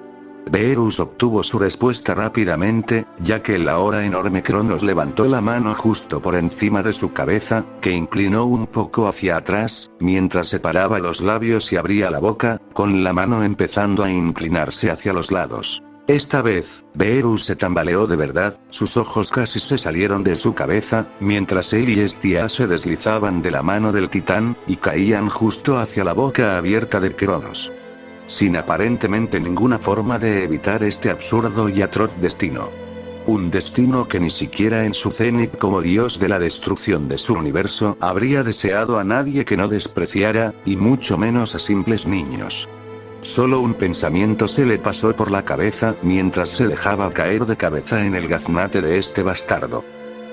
Beerus obtuvo su respuesta rápidamente, ya que el ahora enorme Cronos levantó la mano justo por encima de su cabeza, que inclinó un poco hacia atrás, mientras separaba los labios y abría la boca, con la mano empezando a inclinarse hacia los lados. Esta vez, Beerus se tambaleó de verdad, sus ojos casi se salieron de su cabeza, mientras él y Estia se deslizaban de la mano del titán, y caían justo hacia la boca abierta de Cronos. Sin aparentemente ninguna forma de evitar este absurdo y atroz destino. Un destino que ni siquiera en su cenit como dios de la destrucción de su universo habría deseado a nadie que no despreciara, y mucho menos a simples niños. Solo un pensamiento se le pasó por la cabeza mientras se dejaba caer de cabeza en el gaznate de este bastardo.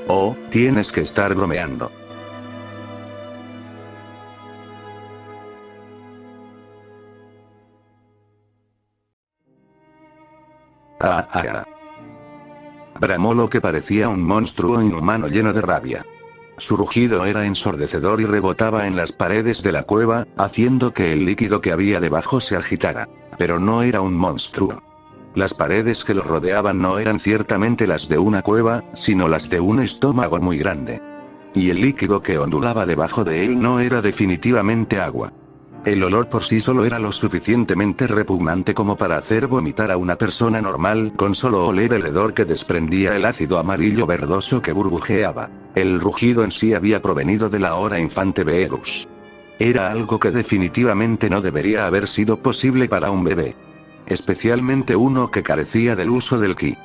Oh, tienes que estar bromeando. ¡Ah, ah, ah! Bramó lo que parecía un monstruo inhumano lleno de rabia. Su rugido era ensordecedor y rebotaba en las paredes de la cueva, haciendo que el líquido que había debajo se agitara. Pero no era un monstruo. Las paredes que lo rodeaban no eran ciertamente las de una cueva, sino las de un estómago muy grande. Y el líquido que ondulaba debajo de él no era definitivamente agua. El olor por sí solo era lo suficientemente repugnante como para hacer vomitar a una persona normal con solo oler el hedor que desprendía el ácido amarillo verdoso que burbujeaba. El rugido en sí había provenido de la ahora infante Beerus. Era algo que definitivamente no debería haber sido posible para un bebé. Especialmente uno que carecía del uso del ki.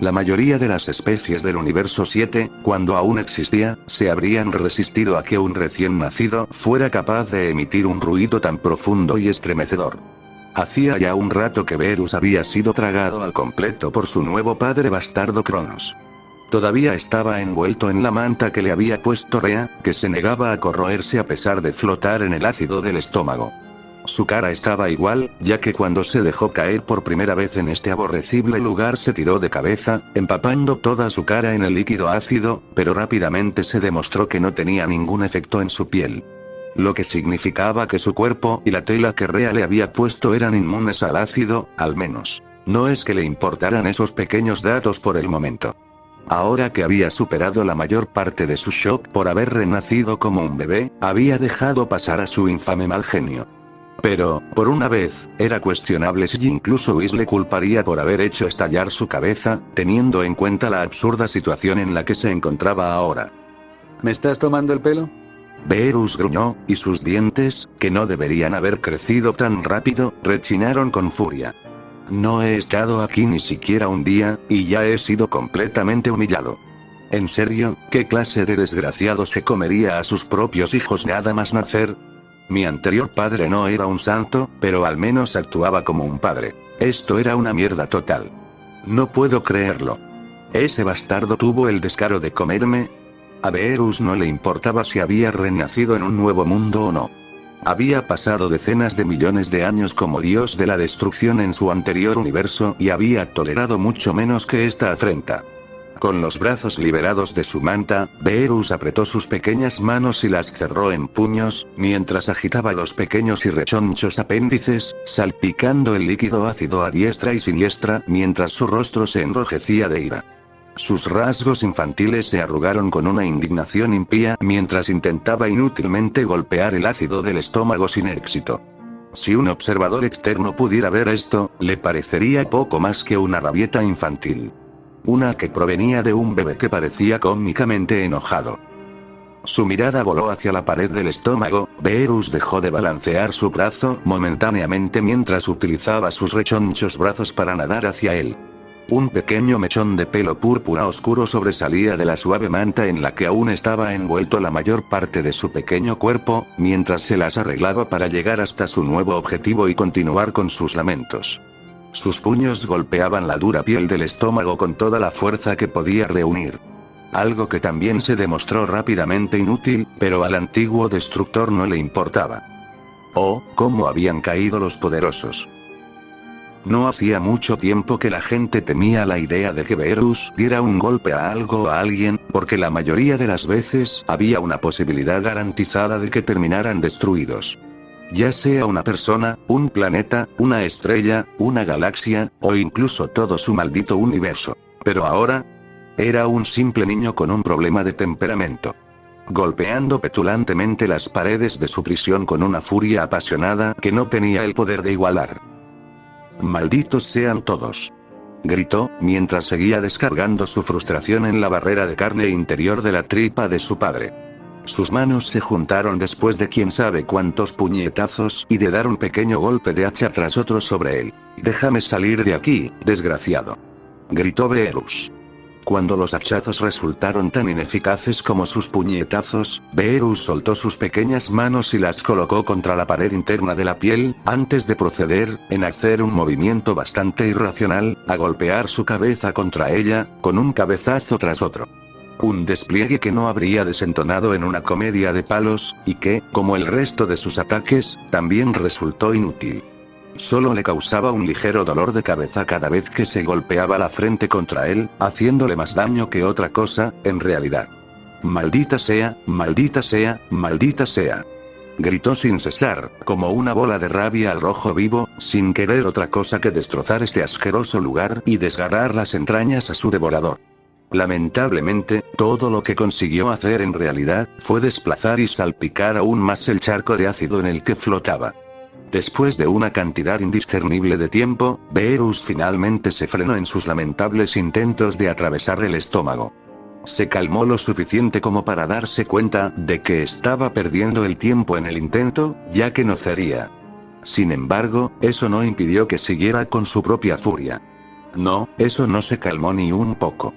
La mayoría de las especies del universo 7, cuando aún existía, se habrían resistido a que un recién nacido fuera capaz de emitir un ruido tan profundo y estremecedor. Hacía ya un rato que Beerus había sido tragado al completo por su nuevo padre bastardo Cronos. Todavía estaba envuelto en la manta que le había puesto Rea, que se negaba a corroerse a pesar de flotar en el ácido del estómago. Su cara estaba igual, ya que cuando se dejó caer por primera vez en este aborrecible lugar se tiró de cabeza, empapando toda su cara en el líquido ácido, pero rápidamente se demostró que no tenía ningún efecto en su piel. Lo que significaba que su cuerpo y la tela que Rea le había puesto eran inmunes al ácido, al menos. No es que le importaran esos pequeños datos por el momento. Ahora que había superado la mayor parte de su shock por haber renacido como un bebé, había dejado pasar a su infame mal genio. Pero, por una vez, era cuestionable si incluso Whis le culparía por haber hecho estallar su cabeza, teniendo en cuenta la absurda situación en la que se encontraba ahora. ¿Me estás tomando el pelo? Beerus gruñó, y sus dientes, que no deberían haber crecido tan rápido, rechinaron con furia. No he estado aquí ni siquiera un día, y ya he sido completamente humillado. ¿En serio? ¿Qué clase de desgraciado se comería a sus propios hijos nada más nacer? Mi anterior padre no era un santo, pero al menos actuaba como un padre. Esto era una mierda total. No puedo creerlo. ¿Ese bastardo tuvo el descaro de comerme? A Beerus no le importaba si había renacido en un nuevo mundo o no. Había pasado decenas de millones de años como dios de la destrucción en su anterior universo y había tolerado mucho menos que esta afrenta. Con los brazos liberados de su manta, Beerus apretó sus pequeñas manos y las cerró en puños, mientras agitaba los pequeños y rechonchos apéndices, salpicando el líquido ácido a diestra y siniestra, mientras su rostro se enrojecía de ira. Sus rasgos infantiles se arrugaron con una indignación impía mientras intentaba inútilmente golpear el ácido del estómago sin éxito. Si un observador externo pudiera ver esto, le parecería poco más que una rabieta infantil. Una que provenía de un bebé que parecía cómicamente enojado. Su mirada voló hacia la pared del estómago. Beerus dejó de balancear su brazo momentáneamente mientras utilizaba sus rechonchos brazos para nadar hacia él. Un pequeño mechón de pelo púrpura oscuro sobresalía de la suave manta en la que aún estaba envuelto la mayor parte de su pequeño cuerpo, mientras se las arreglaba para llegar hasta su nuevo objetivo y continuar con sus lamentos. Sus puños golpeaban la dura piel del estómago con toda la fuerza que podía reunir. Algo que también se demostró rápidamente inútil, pero al antiguo destructor no le importaba. Oh, cómo habían caído los poderosos. No hacía mucho tiempo que la gente temía la idea de que Beerus diera un golpe a algo o a alguien, porque la mayoría de las veces había una posibilidad garantizada de que terminaran destruidos. Ya sea una persona, un planeta, una estrella, una galaxia, o incluso todo su maldito universo. Pero ahora, era un simple niño con un problema de temperamento. Golpeando petulantemente las paredes de su prisión con una furia apasionada que no tenía el poder de igualar. «Malditos sean todos», gritó, mientras seguía descargando su frustración en la barrera de carne interior de la tripa de su padre. Sus manos se juntaron después de quién sabe cuántos puñetazos y de dar un pequeño golpe de hacha tras otro sobre él. «Déjame salir de aquí, desgraciado», gritó Beerus. Cuando los hachazos resultaron tan ineficaces como sus puñetazos, Beerus soltó sus pequeñas manos y las colocó contra la pared interna de la piel, antes de proceder, en hacer un movimiento bastante irracional, a golpear su cabeza contra ella, con un cabezazo tras otro. Un despliegue que no habría desentonado en una comedia de palos, y que, como el resto de sus ataques, también resultó inútil. Solo le causaba un ligero dolor de cabeza cada vez que se golpeaba la frente contra él, haciéndole más daño que otra cosa, en realidad. Maldita sea, maldita sea, maldita sea. Gritó sin cesar, como una bola de rabia al rojo vivo, sin querer otra cosa que destrozar este asqueroso lugar y desgarrar las entrañas a su devorador. Lamentablemente, todo lo que consiguió hacer en realidad, fue desplazar y salpicar aún más el charco de ácido en el que flotaba. Después de una cantidad indiscernible de tiempo, Beerus finalmente se frenó en sus lamentables intentos de atravesar el estómago. Se calmó lo suficiente como para darse cuenta de que estaba perdiendo el tiempo en el intento, ya que no cedería. Sin embargo, eso no impidió que siguiera con su propia furia. No, eso no se calmó ni un poco.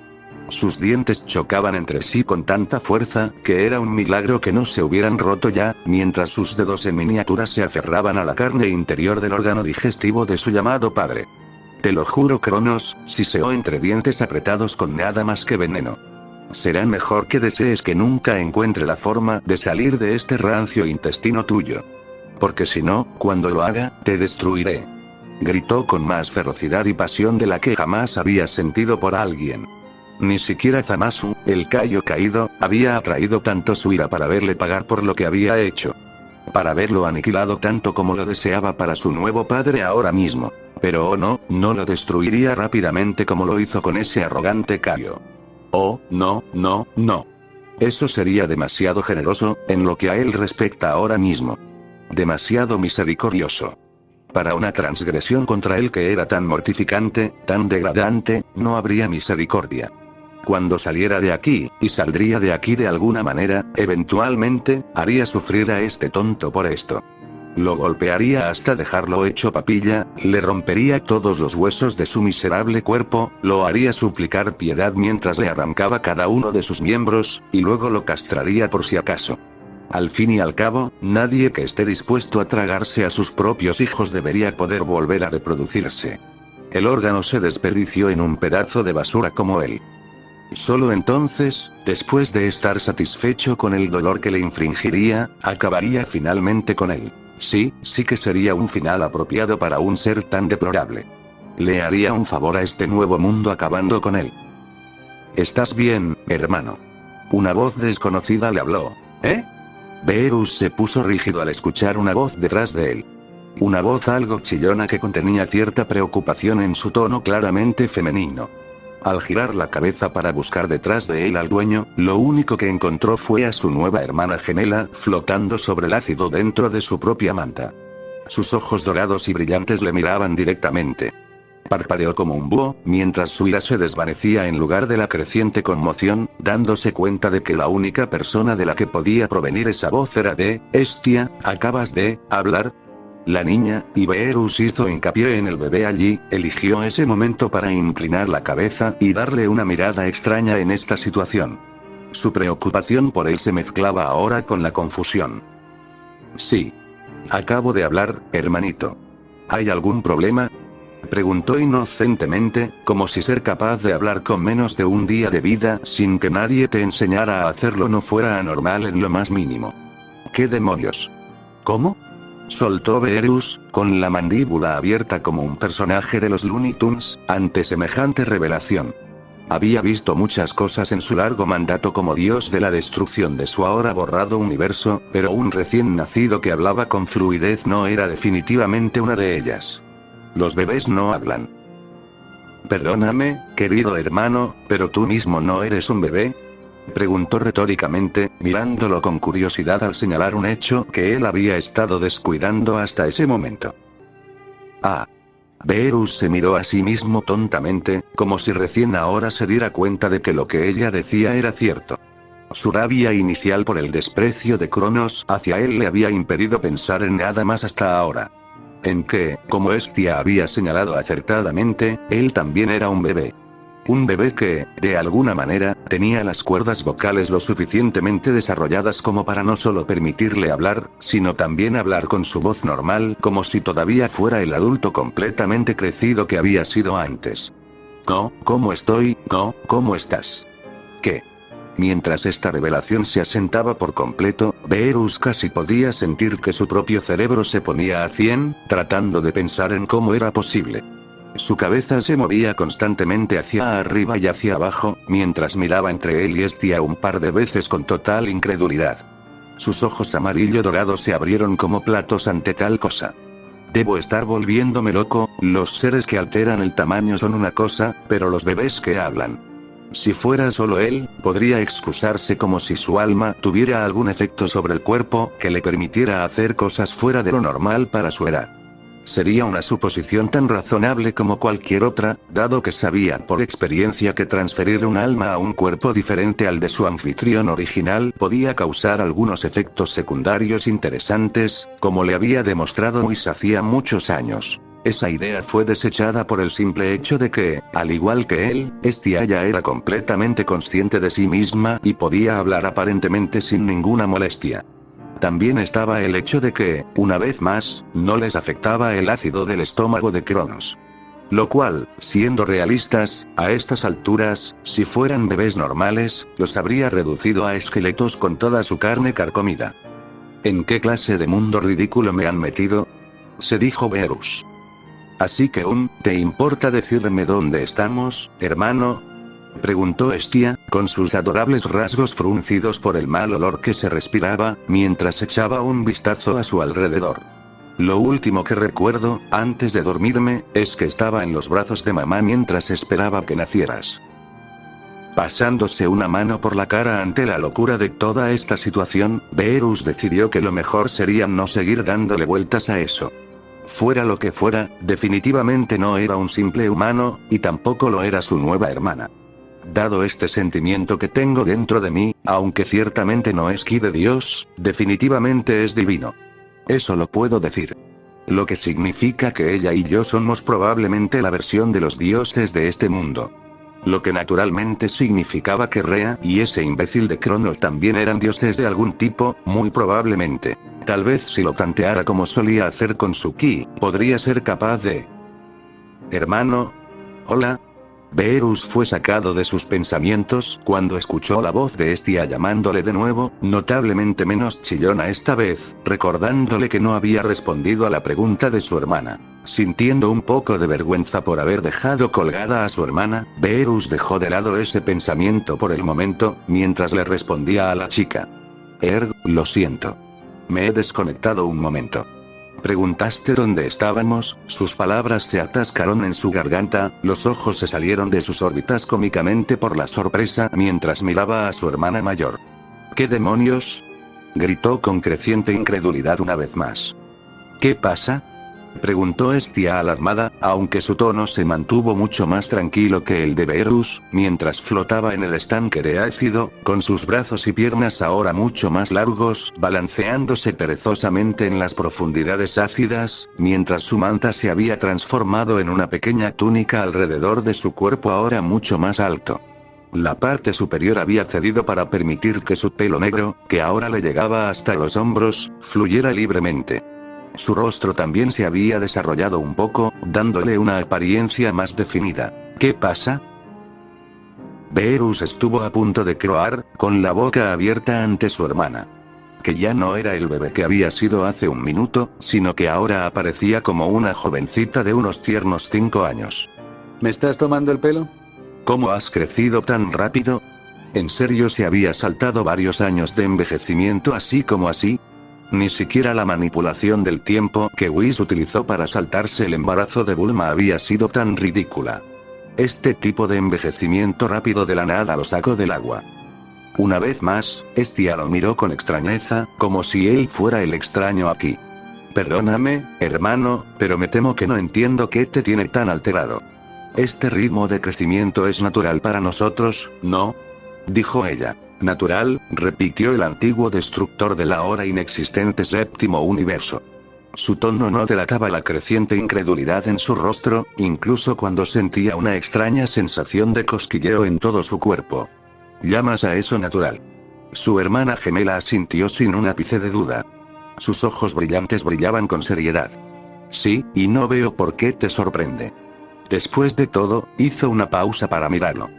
Sus dientes chocaban entre sí con tanta fuerza, que era un milagro que no se hubieran roto ya, mientras sus dedos en miniatura se aferraban a la carne interior del órgano digestivo de su llamado padre. Te lo juro, Cronos, siseó entre dientes apretados con nada más que veneno. Será mejor que desees que nunca encuentre la forma de salir de este rancio intestino tuyo. Porque si no, cuando lo haga, te destruiré. Gritó con más ferocidad y pasión de la que jamás había sentido por alguien. Ni siquiera Zamasu, el Kaio caído, había atraído tanto su ira para verle pagar por lo que había hecho. Para verlo aniquilado tanto como lo deseaba para su nuevo padre ahora mismo. Pero oh no, no lo destruiría rápidamente como lo hizo con ese arrogante Kaio. Oh, no, no, no. Eso sería demasiado generoso, en lo que a él respecta ahora mismo. Demasiado misericordioso. Para una transgresión contra él que era tan mortificante, tan degradante, no habría misericordia. Cuando saliera de aquí, y saldría de aquí de alguna manera, eventualmente, haría sufrir a este tonto por esto. Lo golpearía hasta dejarlo hecho papilla, le rompería todos los huesos de su miserable cuerpo, lo haría suplicar piedad mientras le arrancaba cada uno de sus miembros, y luego lo castraría por si acaso. Al fin y al cabo, nadie que esté dispuesto a tragarse a sus propios hijos debería poder volver a reproducirse. El órgano se desperdició en un pedazo de basura como él. Solo entonces, después de estar satisfecho con el dolor que le infringiría, acabaría finalmente con él. Sí que sería un final apropiado para un ser tan deplorable. Le haría un favor a este nuevo mundo acabando con él. ¿Estás bien, hermano? Una voz desconocida le habló. ¿Eh? Beerus se puso rígido al escuchar una voz detrás de él. Una voz algo chillona que contenía cierta preocupación en su tono claramente femenino. Al girar la cabeza para buscar detrás de él al dueño, lo único que encontró fue a su nueva hermana gemela, flotando sobre el ácido dentro de su propia manta. Sus ojos dorados y brillantes le miraban directamente. Parpadeó como un búho, mientras su ira se desvanecía en lugar de la creciente conmoción, dándose cuenta de que la única persona de la que podía provenir esa voz era de, «Hestia, ¿acabas de hablar?» La niña, y Beerus hizo hincapié en el bebé allí, eligió ese momento para inclinar la cabeza y darle una mirada extraña en esta situación. Su preocupación por él se mezclaba ahora con la confusión. «Sí. Acabo de hablar, hermanito. ¿Hay algún problema?», preguntó inocentemente, como si ser capaz de hablar con menos de un día de vida sin que nadie te enseñara a hacerlo no fuera anormal en lo más mínimo. «¿Qué demonios? ¿Cómo?», soltó Beerus, con la mandíbula abierta como un personaje de los Looney Tunes, ante semejante revelación. Había visto muchas cosas en su largo mandato como dios de la destrucción de su ahora borrado universo, pero un recién nacido que hablaba con fluidez no era definitivamente una de ellas. Los bebés no hablan. «Perdóname, querido hermano, pero tú mismo no eres un bebé», preguntó retóricamente, mirándolo con curiosidad al señalar un hecho que él había estado descuidando hasta ese momento. «Ah». Beerus se miró a sí mismo tontamente, como si recién ahora se diera cuenta de que lo que ella decía era cierto. Su rabia inicial por el desprecio de Cronos hacia él le había impedido pensar en nada más hasta ahora. En que, como Hestia había señalado acertadamente, él también era un bebé. Un bebé que, de alguna manera, tenía las cuerdas vocales lo suficientemente desarrolladas como para no solo permitirle hablar, sino también hablar con su voz normal como si todavía fuera el adulto completamente crecido que había sido antes. «No, ¿cómo estoy? No, ¿cómo estás? ¿Qué? Mientras esta revelación se asentaba por completo, Beerus casi podía sentir que su propio cerebro se ponía a 100, tratando de pensar en cómo era posible. Su cabeza se movía constantemente hacia arriba y hacia abajo, mientras miraba entre él y Estia un par de veces con total incredulidad. Sus ojos amarillo dorados se abrieron como platos ante tal cosa. Debo estar volviéndome loco, los seres que alteran el tamaño son una cosa, pero los bebés que hablan. Si fuera solo él, podría excusarse como si su alma tuviera algún efecto sobre el cuerpo que le permitiera hacer cosas fuera de lo normal para su edad. Sería una suposición tan razonable como cualquier otra, dado que sabía por experiencia que transferir un alma a un cuerpo diferente al de su anfitrión original podía causar algunos efectos secundarios interesantes, como le había demostrado Whis hacía muchos años. Esa idea fue desechada por el simple hecho de que, al igual que él, Estia ya era completamente consciente de sí misma y podía hablar aparentemente sin ninguna molestia. También estaba el hecho de que, una vez más, no les afectaba el ácido del estómago de Cronos. Lo cual, siendo realistas, a estas alturas, si fueran bebés normales, los habría reducido a esqueletos con toda su carne carcomida. ¿En qué clase de mundo ridículo me han metido?, se dijo Beerus. Así que ¿te importa decirme dónde estamos, hermano?, preguntó Estia, con sus adorables rasgos fruncidos por el mal olor que se respiraba, mientras echaba un vistazo a su alrededor. Lo último que recuerdo, antes de dormirme, es que estaba en los brazos de mamá mientras esperaba que nacieras. Pasándose una mano por la cara ante la locura de toda esta situación, Beerus decidió que lo mejor sería no seguir dándole vueltas a eso. Fuera lo que fuera, definitivamente no era un simple humano, y tampoco lo era su nueva hermana. Dado este sentimiento que tengo dentro de mí, aunque ciertamente no es ki de Dios, definitivamente es divino. Eso lo puedo decir. Lo que significa que ella y yo somos probablemente la versión de los dioses de este mundo. Lo que naturalmente significaba que Rea y ese imbécil de Cronos también eran dioses de algún tipo, muy probablemente. Tal vez si lo tanteara como solía hacer con su ki, podría ser capaz de... Hermano. Hola. Beerus fue sacado de sus pensamientos cuando escuchó la voz de Estia llamándole de nuevo, notablemente menos chillona esta vez, recordándole que no había respondido a la pregunta de su hermana. Sintiendo un poco de vergüenza por haber dejado colgada a su hermana, Beerus dejó de lado ese pensamiento por el momento, mientras le respondía a la chica. Lo siento. Me he desconectado un momento. Preguntaste dónde estábamos, sus palabras se atascaron en su garganta, los ojos se salieron de sus órbitas cómicamente por la sorpresa mientras miraba a su hermana mayor. ¿Qué demonios?, gritó con creciente incredulidad una vez más. ¿Qué pasa?, preguntó Estia alarmada, aunque su tono se mantuvo mucho más tranquilo que el de Beerus, mientras flotaba en el estanque de ácido, con sus brazos y piernas ahora mucho más largos, balanceándose perezosamente en las profundidades ácidas, mientras su manta se había transformado en una pequeña túnica alrededor de su cuerpo ahora mucho más alto. La parte superior había cedido para permitir que su pelo negro, que ahora le llegaba hasta los hombros, fluyera libremente. Su rostro también se había desarrollado un poco, dándole una apariencia más definida. ¿Qué pasa?, Beerus estuvo a punto de croar, con la boca abierta ante su hermana. Que ya no era el bebé que había sido hace un minuto, sino que ahora aparecía como una jovencita de unos tiernos 5 años. ¿Me estás tomando el pelo? ¿Cómo has crecido tan rápido? ¿En serio se había saltado varios años de envejecimiento así como así? Ni siquiera la manipulación del tiempo que Whis utilizó para saltarse el embarazo de Bulma había sido tan ridícula. Este tipo de envejecimiento rápido de la nada lo sacó del agua. Una vez más, Estia lo miró con extrañeza, como si él fuera el extraño aquí. Perdóname, hermano, pero me temo que no entiendo qué te tiene tan alterado. Este ritmo de crecimiento es natural para nosotros, ¿no?, dijo ella. Natural, repitió el antiguo destructor del ahora inexistente séptimo universo. Su tono no delataba la creciente incredulidad en su rostro, incluso cuando sentía una extraña sensación de cosquilleo en todo su cuerpo. ¿Llamas a eso natural? Su hermana gemela asintió sin un ápice de duda. Sus ojos brillantes brillaban con seriedad. Sí, y no veo por qué te sorprende. Después de todo, hizo una pausa para mirarlo.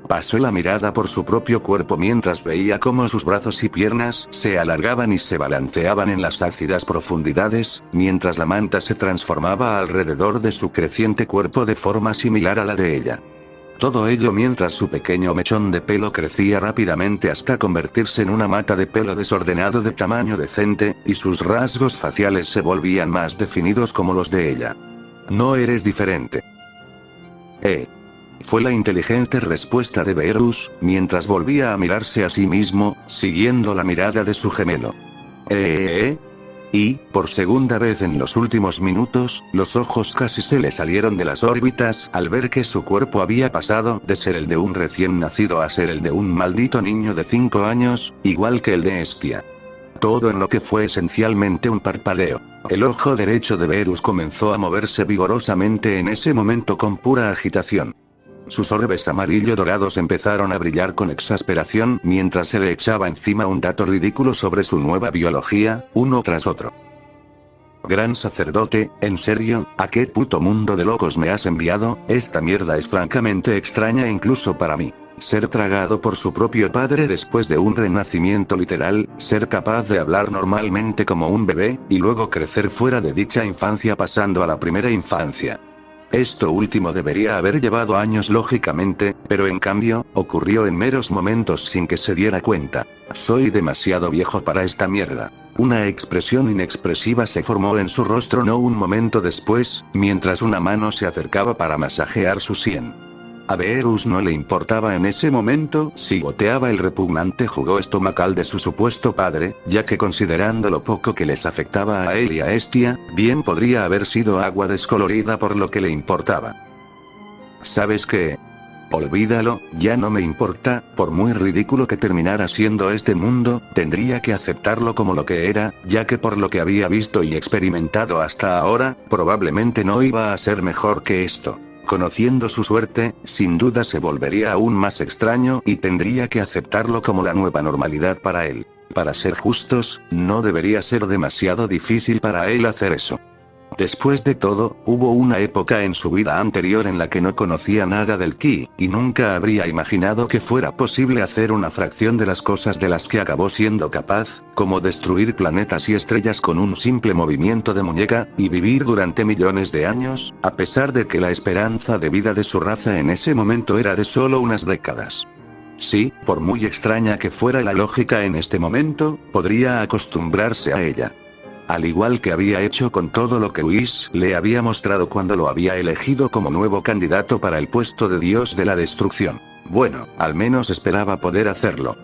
Pasó la mirada por su propio cuerpo mientras veía cómo sus brazos y piernas se alargaban y se balanceaban en las ácidas profundidades, mientras la manta se transformaba alrededor de su creciente cuerpo de forma similar a la de ella. Todo ello mientras su pequeño mechón de pelo crecía rápidamente hasta convertirse en una mata de pelo desordenado de tamaño decente, y sus rasgos faciales se volvían más definidos como los de ella. No eres diferente. Fue la inteligente respuesta de Beerus, mientras volvía a mirarse a sí mismo, siguiendo la mirada de su gemelo. Y, por segunda vez en los últimos minutos, los ojos casi se le salieron de las órbitas al ver que su cuerpo había pasado de ser el de un recién nacido a ser el de un maldito niño de 5 años, igual que el de Hestia. Todo en lo que fue esencialmente un parpadeo. El ojo derecho de Beerus comenzó a moverse vigorosamente en ese momento con pura agitación. Sus orbes amarillo dorados empezaron a brillar con exasperación mientras se le echaba encima un dato ridículo sobre su nueva biología, uno tras otro. Gran sacerdote, ¿en serio? ¿A qué puto mundo de locos me has enviado? Esta mierda es francamente extraña incluso para mí. Ser tragado por su propio padre después de un renacimiento literal, ser capaz de hablar normalmente como un bebé, y luego crecer fuera de dicha infancia pasando a la primera infancia. Esto último debería haber llevado años lógicamente, pero en cambio, ocurrió en meros momentos sin que se diera cuenta. Soy demasiado viejo para esta mierda. Una expresión inexpresiva se formó en su rostro no un momento después, mientras una mano se acercaba para masajear su sien. A Beerus no le importaba en ese momento si goteaba el repugnante jugo estomacal de su supuesto padre, ya que considerando lo poco que les afectaba a él y a Hestia, bien podría haber sido agua descolorida por lo que le importaba. ¿Sabes qué? Olvídalo, ya no me importa, por muy ridículo que terminara siendo este mundo, tendría que aceptarlo como lo que era, ya que por lo que había visto y experimentado hasta ahora, probablemente no iba a ser mejor que esto. Conociendo su suerte, sin duda se volvería aún más extraño y tendría que aceptarlo como la nueva normalidad para él. Para ser justos, no debería ser demasiado difícil para él hacer eso. Después de todo, hubo una época en su vida anterior en la que no conocía nada del ki, y nunca habría imaginado que fuera posible hacer una fracción de las cosas de las que acabó siendo capaz, como destruir planetas y estrellas con un simple movimiento de muñeca, y vivir durante millones de años, a pesar de que la esperanza de vida de su raza en ese momento era de solo unas décadas. Sí, por muy extraña que fuera la lógica en este momento, podría acostumbrarse a ella. Al igual que había hecho con todo lo que Whis le había mostrado cuando lo había elegido como nuevo candidato para el puesto de dios de la destrucción. Bueno, al menos esperaba poder hacerlo.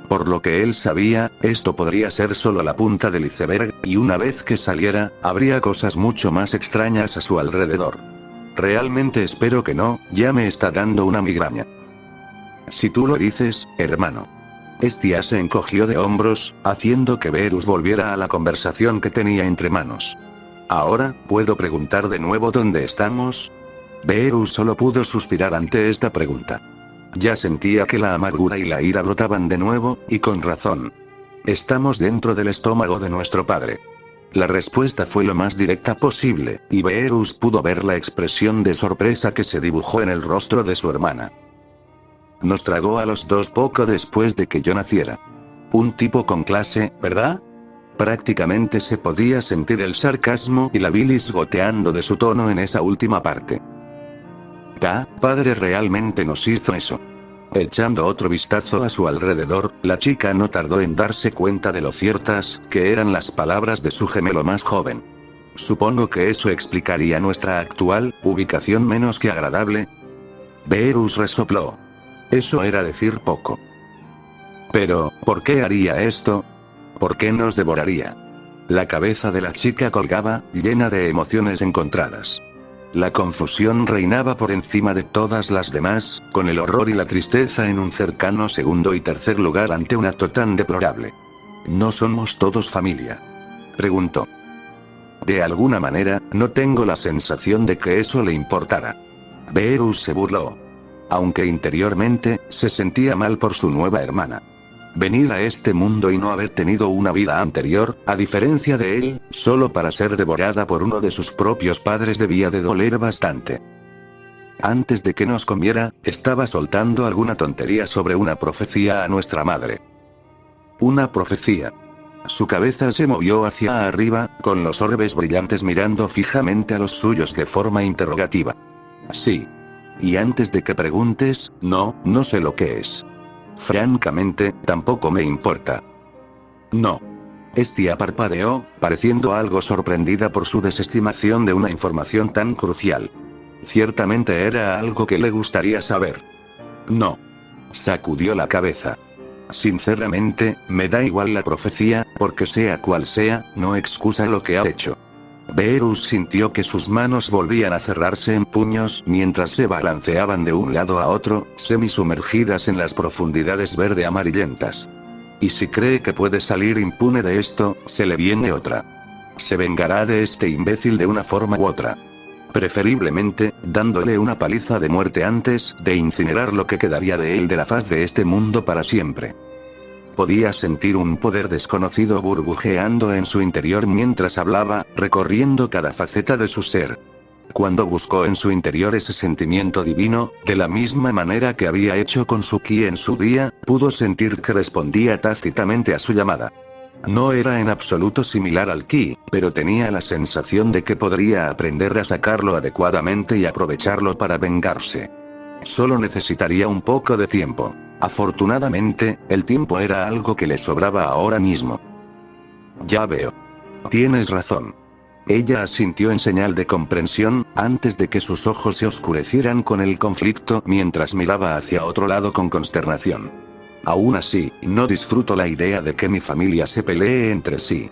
Por lo que él sabía, esto podría ser solo la punta del iceberg, y una vez que saliera, habría cosas mucho más extrañas a su alrededor. Realmente espero que no, ya me está dando una migraña. Si tú lo dices, hermano. Hestia se encogió de hombros, haciendo que Beerus volviera a la conversación que tenía entre manos. Ahora, ¿puedo preguntar de nuevo dónde estamos? Beerus solo pudo suspirar ante esta pregunta. Ya sentía que la amargura y la ira brotaban de nuevo, y con razón. Estamos dentro del estómago de nuestro padre. La respuesta fue lo más directa posible, y Beerus pudo ver la expresión de sorpresa que se dibujó en el rostro de su hermana. Nos tragó a los dos poco después de que yo naciera. Un tipo con clase, ¿verdad? Prácticamente se podía sentir el sarcasmo y la bilis goteando de su tono en esa última parte. Padre realmente nos hizo eso. Echando otro vistazo a su alrededor, la chica no tardó en darse cuenta de lo ciertas que eran las palabras de su gemelo más joven. Supongo que eso explicaría nuestra actual ubicación menos que agradable. Beerus resopló. Eso era decir poco. Pero, ¿por qué haría esto? ¿Por qué nos devoraría? La cabeza de la chica colgaba, llena de emociones encontradas. La confusión reinaba por encima de todas las demás, con el horror y la tristeza en un cercano segundo y tercer lugar ante un acto tan deplorable. ¿No somos todos familia?, preguntó. De alguna manera, no tengo la sensación de que eso le importara. Beerus se burló. Aunque interiormente, se sentía mal por su nueva hermana. Venir a este mundo y no haber tenido una vida anterior, a diferencia de él, solo para ser devorada por uno de sus propios padres debía de doler bastante. Antes de que nos comiera, estaba soltando alguna tontería sobre una profecía a nuestra madre. Una profecía. Su cabeza se movió hacia arriba, con los orbes brillantes mirando fijamente a los suyos de forma interrogativa. Sí. Y antes de que preguntes, no sé lo que es. Francamente, tampoco me importa. No. Estia parpadeó, pareciendo algo sorprendida por su desestimación de una información tan crucial. Ciertamente era algo que le gustaría saber. No. Sacudió la cabeza. Sinceramente, me da igual la profecía, porque sea cual sea, no excusa lo que ha hecho. Beerus sintió que sus manos volvían a cerrarse en puños mientras se balanceaban de un lado a otro, semisumergidas en las profundidades verde amarillentas. Y si cree que puede salir impune de esto, se le viene otra. Se vengará de este imbécil de una forma u otra. Preferiblemente, dándole una paliza de muerte antes de incinerar lo que quedaría de él de la faz de este mundo para siempre. Podía sentir un poder desconocido burbujeando en su interior mientras hablaba, recorriendo cada faceta de su ser. Cuando buscó en su interior ese sentimiento divino, de la misma manera que había hecho con su ki en su día, pudo sentir que respondía tácitamente a su llamada. No era en absoluto similar al ki, pero tenía la sensación de que podría aprender a sacarlo adecuadamente y aprovecharlo para vengarse. Solo necesitaría un poco de tiempo. Afortunadamente, el tiempo era algo que le sobraba ahora mismo. Ya veo. Tienes razón. Ella asintió en señal de comprensión, antes de que sus ojos se oscurecieran con el conflicto mientras miraba hacia otro lado con consternación. Aún así, no disfruto la idea de que mi familia se pelee entre sí.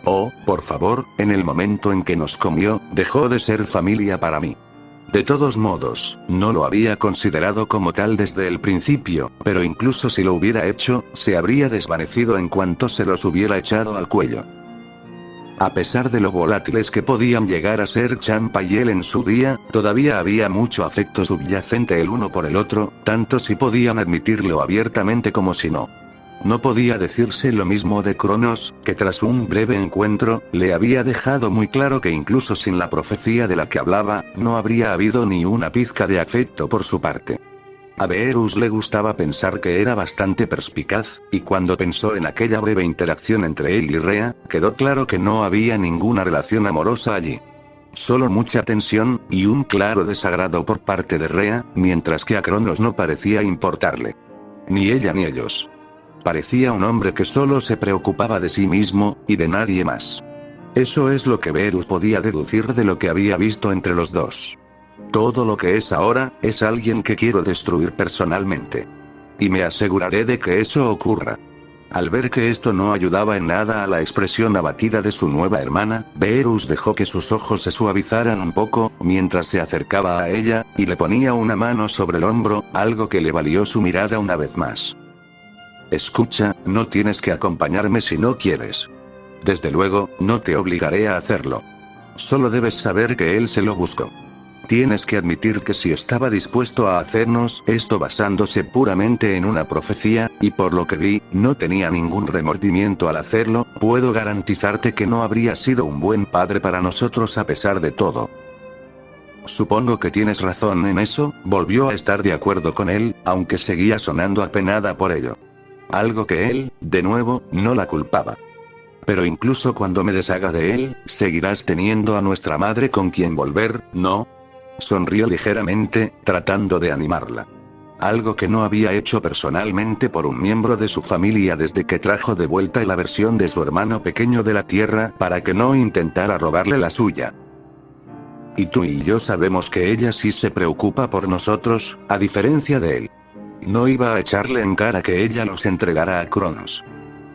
Oh, por favor, en el momento en que nos comió, dejó de ser familia para mí. De todos modos, no lo había considerado como tal desde el principio, pero incluso si lo hubiera hecho, se habría desvanecido en cuanto se los hubiera echado al cuello. A pesar de lo volátiles que podían llegar a ser Champa y él en su día, todavía había mucho afecto subyacente el uno por el otro, tanto si podían admitirlo abiertamente como si no. No podía decirse lo mismo de Cronos, que tras un breve encuentro, le había dejado muy claro que incluso sin la profecía de la que hablaba, no habría habido ni una pizca de afecto por su parte. A Beerus le gustaba pensar que era bastante perspicaz, y cuando pensó en aquella breve interacción entre él y Rhea, quedó claro que no había ninguna relación amorosa allí. Solo mucha tensión, y un claro desagrado por parte de Rhea, mientras que a Cronos no parecía importarle. Ni ella ni ellos. Parecía un hombre que solo se preocupaba de sí mismo, y de nadie más. Eso es lo que Beerus podía deducir de lo que había visto entre los dos. Todo lo que es ahora, es alguien que quiero destruir personalmente. Y me aseguraré de que eso ocurra. Al ver que esto no ayudaba en nada a la expresión abatida de su nueva hermana, Beerus dejó que sus ojos se suavizaran un poco, mientras se acercaba a ella, y le ponía una mano sobre el hombro, algo que le valió su mirada una vez más. Escucha, no tienes que acompañarme si no quieres. Desde luego, no te obligaré a hacerlo. Solo debes saber que él se lo buscó. Tienes que admitir que si estaba dispuesto a hacernos esto basándose puramente en una profecía, y por lo que vi, no tenía ningún remordimiento al hacerlo, puedo garantizarte que no habría sido un buen padre para nosotros a pesar de todo. Supongo que tienes razón en eso, volvió a estar de acuerdo con él, aunque seguía sonando apenada por ello. Algo que él, de nuevo, no la culpaba. Pero incluso cuando me deshaga de él, seguirás teniendo a nuestra madre con quien volver, ¿no? Sonrió ligeramente, tratando de animarla. Algo que no había hecho personalmente por un miembro de su familia desde que trajo de vuelta la versión de su hermano pequeño de la Tierra, para que no intentara robarle la suya. Y tú y yo sabemos que ella sí se preocupa por nosotros, a diferencia de él. No iba a echarle en cara que ella los entregara a Cronos.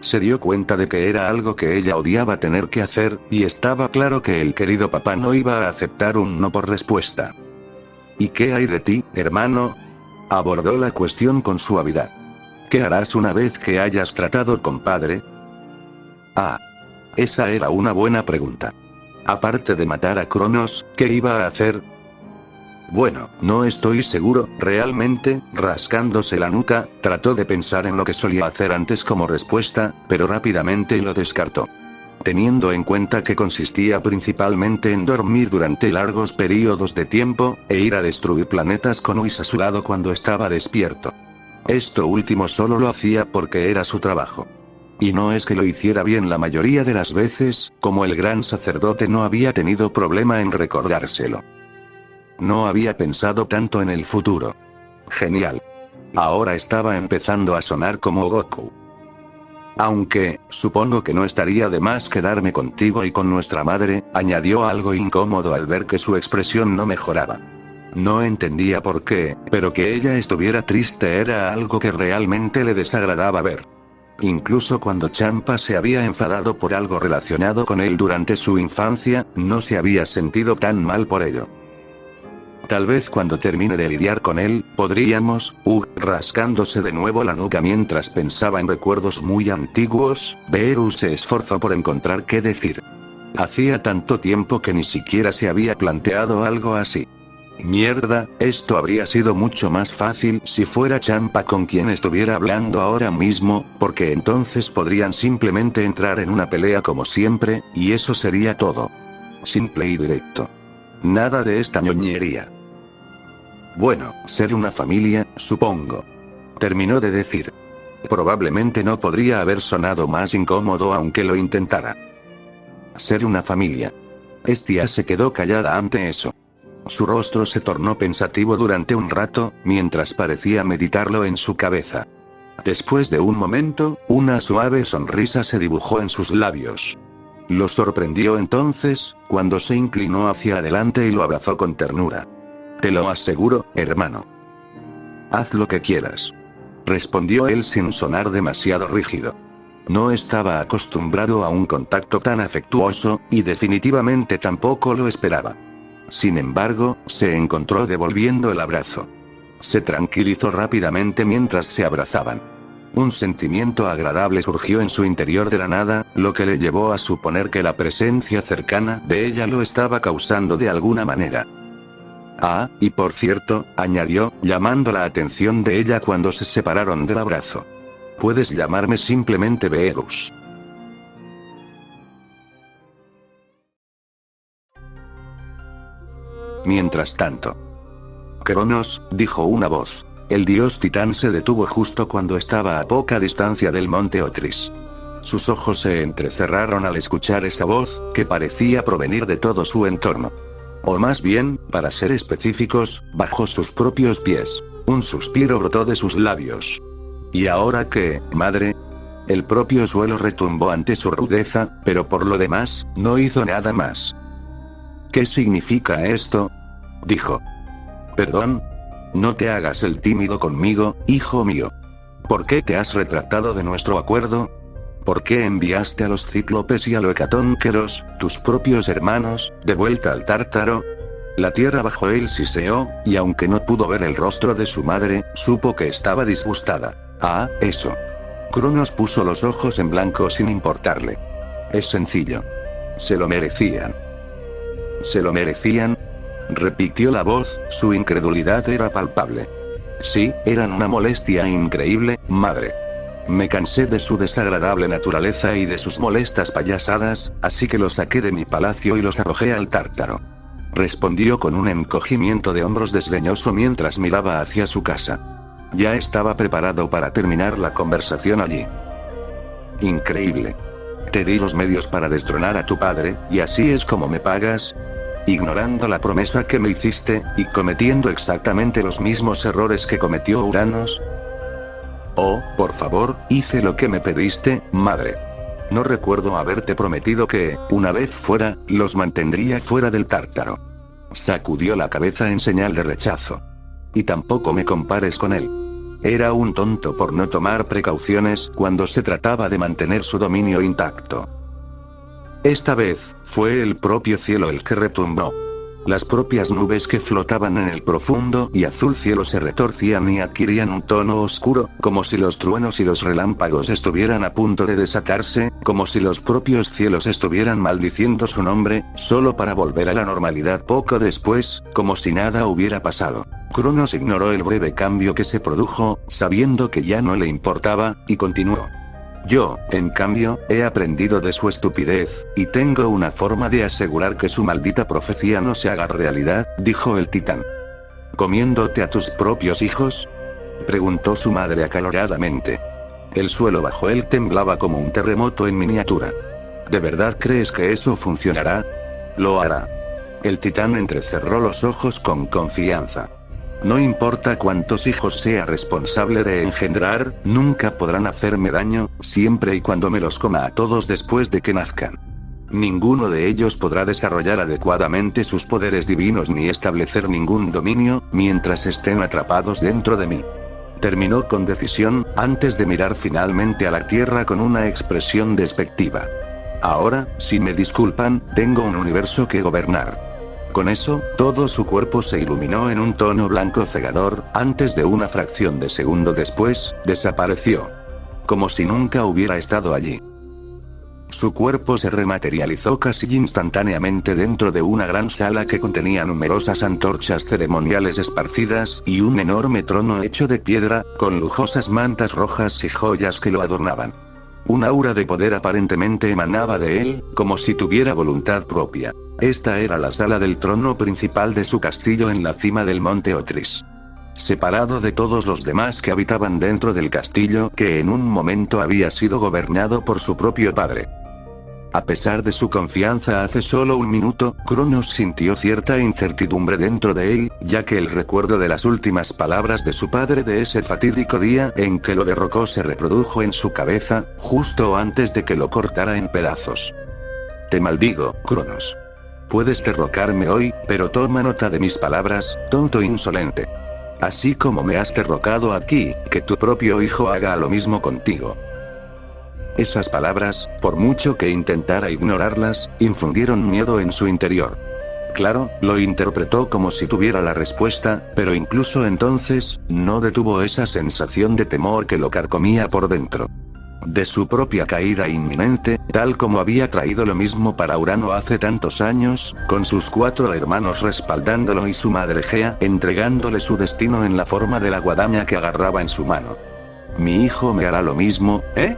Se dio cuenta de que era algo que ella odiaba tener que hacer, y estaba claro que el querido papá no iba a aceptar un no por respuesta. ¿Y qué hay de ti, hermano? Abordó la cuestión con suavidad. ¿Qué harás una vez que hayas tratado con padre? Ah. Esa era una buena pregunta. Aparte de matar a Cronos, ¿qué iba a hacer? Bueno, no estoy seguro, realmente, rascándose la nuca, trató de pensar en lo que solía hacer antes como respuesta, pero rápidamente lo descartó. teniendo en cuenta que consistía principalmente en dormir durante largos periodos de tiempo, e ir a destruir planetas con Whis a su lado cuando estaba despierto. Esto último solo lo hacía porque era su trabajo. Y no es que lo hiciera bien la mayoría de las veces, como el gran sacerdote no había tenido problema en recordárselo. No había pensado tanto en el futuro. Genial. Ahora estaba empezando a sonar como Goku. Aunque, supongo que no estaría de más quedarme contigo y con nuestra madre, añadió algo incómodo al ver que su expresión no mejoraba. No entendía por qué, pero que ella estuviera triste era algo que realmente le desagradaba ver. Incluso cuando Champa se había enfadado por algo relacionado con él durante su infancia, no se había sentido tan mal por ello. Tal vez cuando termine de lidiar con él, podríamos, rascándose de nuevo la nuca mientras pensaba en recuerdos muy antiguos, Beerus se esforzó por encontrar qué decir. Hacía tanto tiempo que ni siquiera se había planteado algo así. Mierda, esto habría sido mucho más fácil si fuera Champa con quien estuviera hablando ahora mismo, porque entonces podrían simplemente entrar en una pelea como siempre, y eso sería todo. Simple y directo. Nada de esta ñoñería. Bueno, ser una familia, supongo. Terminó de decir. Probablemente no podría haber sonado más incómodo aunque lo intentara. Ser una familia. Estia se quedó callada ante eso. Su rostro se tornó pensativo durante un rato, mientras parecía meditarlo en su cabeza. Después de un momento, una suave sonrisa se dibujó en sus labios. Lo sorprendió entonces, cuando se inclinó hacia adelante y lo abrazó con ternura. Te lo aseguro, hermano. Haz lo que quieras. Respondió él sin sonar demasiado rígido. No estaba acostumbrado a un contacto tan afectuoso, y definitivamente tampoco lo esperaba. Sin embargo, se encontró devolviendo el abrazo. Se tranquilizó rápidamente mientras se abrazaban. Un sentimiento agradable surgió en su interior de la nada, lo que le llevó a suponer que la presencia cercana de ella lo estaba causando de alguna manera. Ah, y por cierto, añadió, llamando la atención de ella cuando se separaron del abrazo. Puedes llamarme simplemente Beerus. Mientras tanto. Cronos, dijo una voz. El dios titán se detuvo justo cuando estaba a poca distancia del monte Otris. Sus ojos se entrecerraron al escuchar esa voz, que parecía provenir de todo su entorno. O más bien, para ser específicos, bajo sus propios pies. Un suspiro brotó de sus labios. ¿Y ahora qué, madre? El propio suelo retumbó ante su rudeza, pero por lo demás, no hizo nada más. ¿Qué significa esto? Dijo. Perdón. No te hagas el tímido conmigo, hijo mío. ¿Por qué te has retractado de nuestro acuerdo? ¿Por qué enviaste a los cíclopes y a los hecatónqueros, tus propios hermanos, de vuelta al Tártaro? La tierra bajo él siseó, y aunque no pudo ver el rostro de su madre, supo que estaba disgustada. Ah, eso. Cronos puso los ojos en blanco sin importarle. Es sencillo. Se lo merecían. ¿Se lo merecían? Repitió la voz, su incredulidad era palpable. Sí, eran una molestia increíble, madre. Me cansé de su desagradable naturaleza y de sus molestas payasadas, así que los saqué de mi palacio y los arrojé al Tártaro. Respondió con un encogimiento de hombros desdeñoso mientras miraba hacia su casa. Ya estaba preparado para terminar la conversación allí. Increíble. Te di los medios para destronar a tu padre, y así es como me pagas. Ignorando la promesa que me hiciste, y cometiendo exactamente los mismos errores que cometió Uranos. Oh, por favor, hice lo que me pediste, madre. No recuerdo haberte prometido que, una vez fuera, los mantendría fuera del Tártaro. Sacudió la cabeza en señal de rechazo. Y tampoco me compares con él. Era un tonto por no tomar precauciones cuando se trataba de mantener su dominio intacto. Esta vez, fue el propio cielo el que retumbó. Las propias nubes que flotaban en el profundo y azul cielo se retorcían y adquirían un tono oscuro, como si los truenos y los relámpagos estuvieran a punto de desatarse, como si los propios cielos estuvieran maldiciendo su nombre, solo para volver a la normalidad poco después, como si nada hubiera pasado. Cronos ignoró el breve cambio que se produjo, sabiendo que ya no le importaba, y continuó. Yo, en cambio, he aprendido de su estupidez, y tengo una forma de asegurar que su maldita profecía no se haga realidad, dijo el titán. ¿Comiéndote a tus propios hijos?, preguntó su madre acaloradamente. El suelo bajo él temblaba como un terremoto en miniatura. ¿De verdad crees que eso funcionará? Lo hará. El titán entrecerró los ojos con confianza. No importa cuántos hijos sea responsable de engendrar, nunca podrán hacerme daño, siempre y cuando me los coma a todos después de que nazcan. Ninguno de ellos podrá desarrollar adecuadamente sus poderes divinos ni establecer ningún dominio, mientras estén atrapados dentro de mí. Terminó con decisión, antes de mirar finalmente a la tierra con una expresión despectiva. Ahora, si me disculpan, tengo un universo que gobernar. Con eso, todo su cuerpo se iluminó en un tono blanco cegador, antes de una fracción de segundo después, desapareció. Como si nunca hubiera estado allí. Su cuerpo se rematerializó casi instantáneamente dentro de una gran sala que contenía numerosas antorchas ceremoniales esparcidas, y un enorme trono hecho de piedra, con lujosas mantas rojas y joyas que lo adornaban. Un aura de poder aparentemente emanaba de él, como si tuviera voluntad propia. Esta era la sala del trono principal de su castillo en la cima del monte Otris. Separado de todos los demás que habitaban dentro del castillo que en un momento había sido gobernado por su propio padre. A pesar de su confianza hace solo un minuto, Cronos sintió cierta incertidumbre dentro de él, ya que el recuerdo de las últimas palabras de su padre de ese fatídico día en que lo derrocó se reprodujo en su cabeza, justo antes de que lo cortara en pedazos. Te maldigo, Cronos. Puedes derrocarme hoy, pero toma nota de mis palabras, tonto insolente. Así como me has derrocado aquí, que tu propio hijo haga lo mismo contigo. Esas palabras, por mucho que intentara ignorarlas, infundieron miedo en su interior. Claro, lo interpretó como si tuviera la respuesta, pero incluso entonces, no detuvo esa sensación de temor que lo carcomía por dentro. De su propia caída inminente, tal como había traído lo mismo para Urano hace tantos años, con sus 4 hermanos respaldándolo y su madre Gea entregándole su destino en la forma de la guadaña que agarraba en su mano. Mi hijo me hará lo mismo, ¿eh?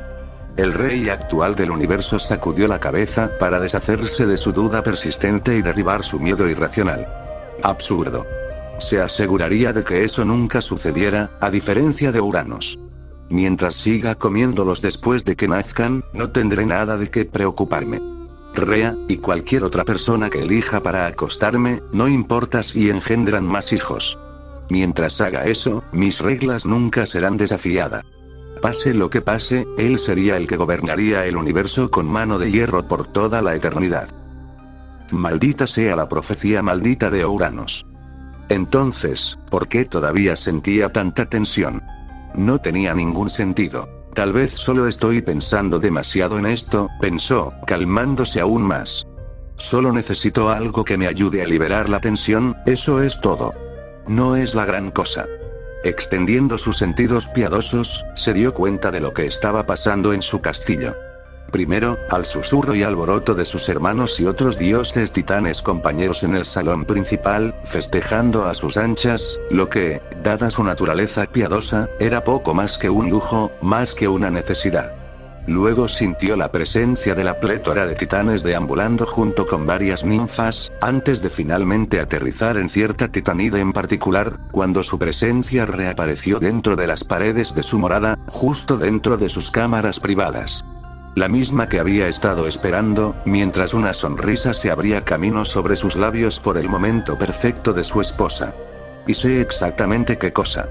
El rey actual del universo sacudió la cabeza para deshacerse de su duda persistente y derribar su miedo irracional. Absurdo. Se aseguraría de que eso nunca sucediera, a diferencia de Uranos. Mientras siga comiéndolos después de que nazcan, no tendré nada de qué preocuparme. Rea, y cualquier otra persona que elija para acostarme, no importa si engendran más hijos. Mientras haga eso, mis reglas nunca serán desafiadas. Pase lo que pase, él sería el que gobernaría el universo con mano de hierro por toda la eternidad. Maldita sea la profecía maldita de Uranos. Entonces, ¿por qué todavía sentía tanta tensión? No tenía ningún sentido. Tal vez solo estoy pensando demasiado en esto, pensó, calmándose aún más. Solo necesito algo que me ayude a liberar la tensión, eso es todo. No es la gran cosa. Extendiendo sus sentidos piadosos, se dio cuenta de lo que estaba pasando en su castillo. Primero, al susurro y alboroto de sus hermanos y otros dioses titanes compañeros en el salón principal, festejando a sus anchas, lo que, dada su naturaleza piadosa, era poco más que un lujo, más que una necesidad. Luego sintió la presencia de la plétora de titanes deambulando junto con varias ninfas, antes de finalmente aterrizar en cierta titanide en particular, cuando su presencia reapareció dentro de las paredes de su morada, justo dentro de sus cámaras privadas. La misma que había estado esperando, mientras una sonrisa se abría camino sobre sus labios por el momento perfecto de su esposa. Y sé exactamente qué cosa.